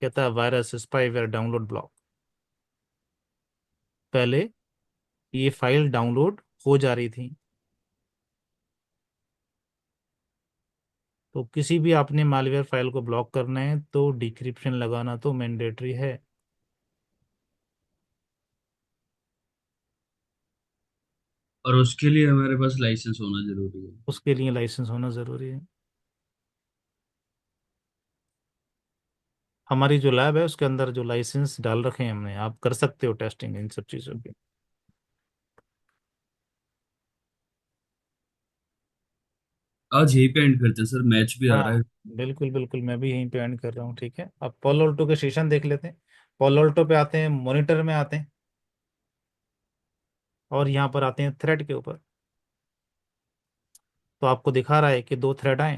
Speaker 1: कहता है वायरस स्पाईवेयर डाउनलोड ब्लॉक। पहले ये फाइल डाउनलोड हो जा रही थी, तो किसी भी आपने मालवेयर फाइल को ब्लॉक करना है तो डिक्रिप्शन लगाना तो मैंडेटरी है।
Speaker 4: और उसके लिए हमारे पास लाइसेंस होना जरूरी है।
Speaker 1: उसके लिए लाइसेंस होना ज़रूरी है। हमारी जो लैब है उसके अंदर जो लाइसेंस डाल रखे हैं हमने, आप कर सकते हो टेस्टिंग इन सब चीज़ों की।
Speaker 4: आज यही पे एंड करते हैं सर, मैच भी आ रहा
Speaker 1: हाँ
Speaker 4: है।
Speaker 1: बिल्कुल बिल्कुल, मैं भी यहीं पे एंड कर रहा हूँ। ठीक है, अब पॉल ऑल्टो के सेशन देख लेते हैं। पॉल ऑल्टो पे आते हैं, मॉनिटर में आते हैं, और यहाँ पर आते हैं थ्रेड के ऊपर। तो आपको दिखा रहा है कि दो थ्रेड आए,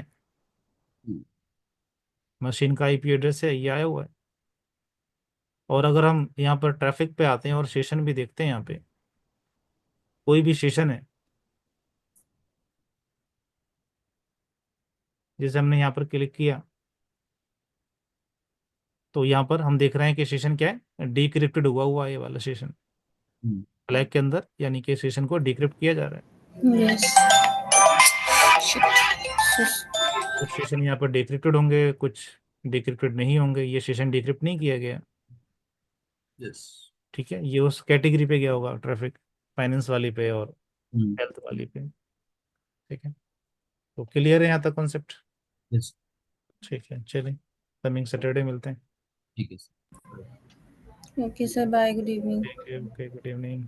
Speaker 4: हम्म,
Speaker 1: मशीन का आईपी एड्रेस है ये आया हुआ है। और अगर हम यहाँ पर ट्रैफिक पे आते हैं और सेशन भी देखते हैं, यहाँ पे कोई भी सेशन है, जैसे हमने यहाँ पर क्लिक किया तो यहाँ पर हम देख रहे हैं कि सेशन क्या है, डिक्रिप्टेड हुआ हुआ है ये वाला सेशन,
Speaker 4: हम्म,
Speaker 1: फ्लैग के अंदर, यानी कि सेशन को डिक्रिप्ट किया जा रहा है।
Speaker 3: यस।
Speaker 1: कुछ सेशन यहाँ पर डिक्रिप्टेड होंगे, कुछ डिक्रिप्टेड नहीं होंगे, ये सेशन डिक्रिप्ट नहीं किया गया।
Speaker 4: यस।
Speaker 1: ठीक है, ये उस कैटेगरी पे गया होगा, ट्रैफिक, फाइनेंस वाली पे और
Speaker 4: हम्म,
Speaker 1: हेल्थ वाली पे। ठीक है, तो क्लियर है यहाँ तक कॉन्सेप्ट।
Speaker 4: यस।
Speaker 1: ठीक है, चलिए कमिंग सैटरडे मिलते हैं।
Speaker 4: ठीक है sir.
Speaker 3: Okay sir, bye, good evening.
Speaker 1: ठीक है, ओके, गुड इवनिंग।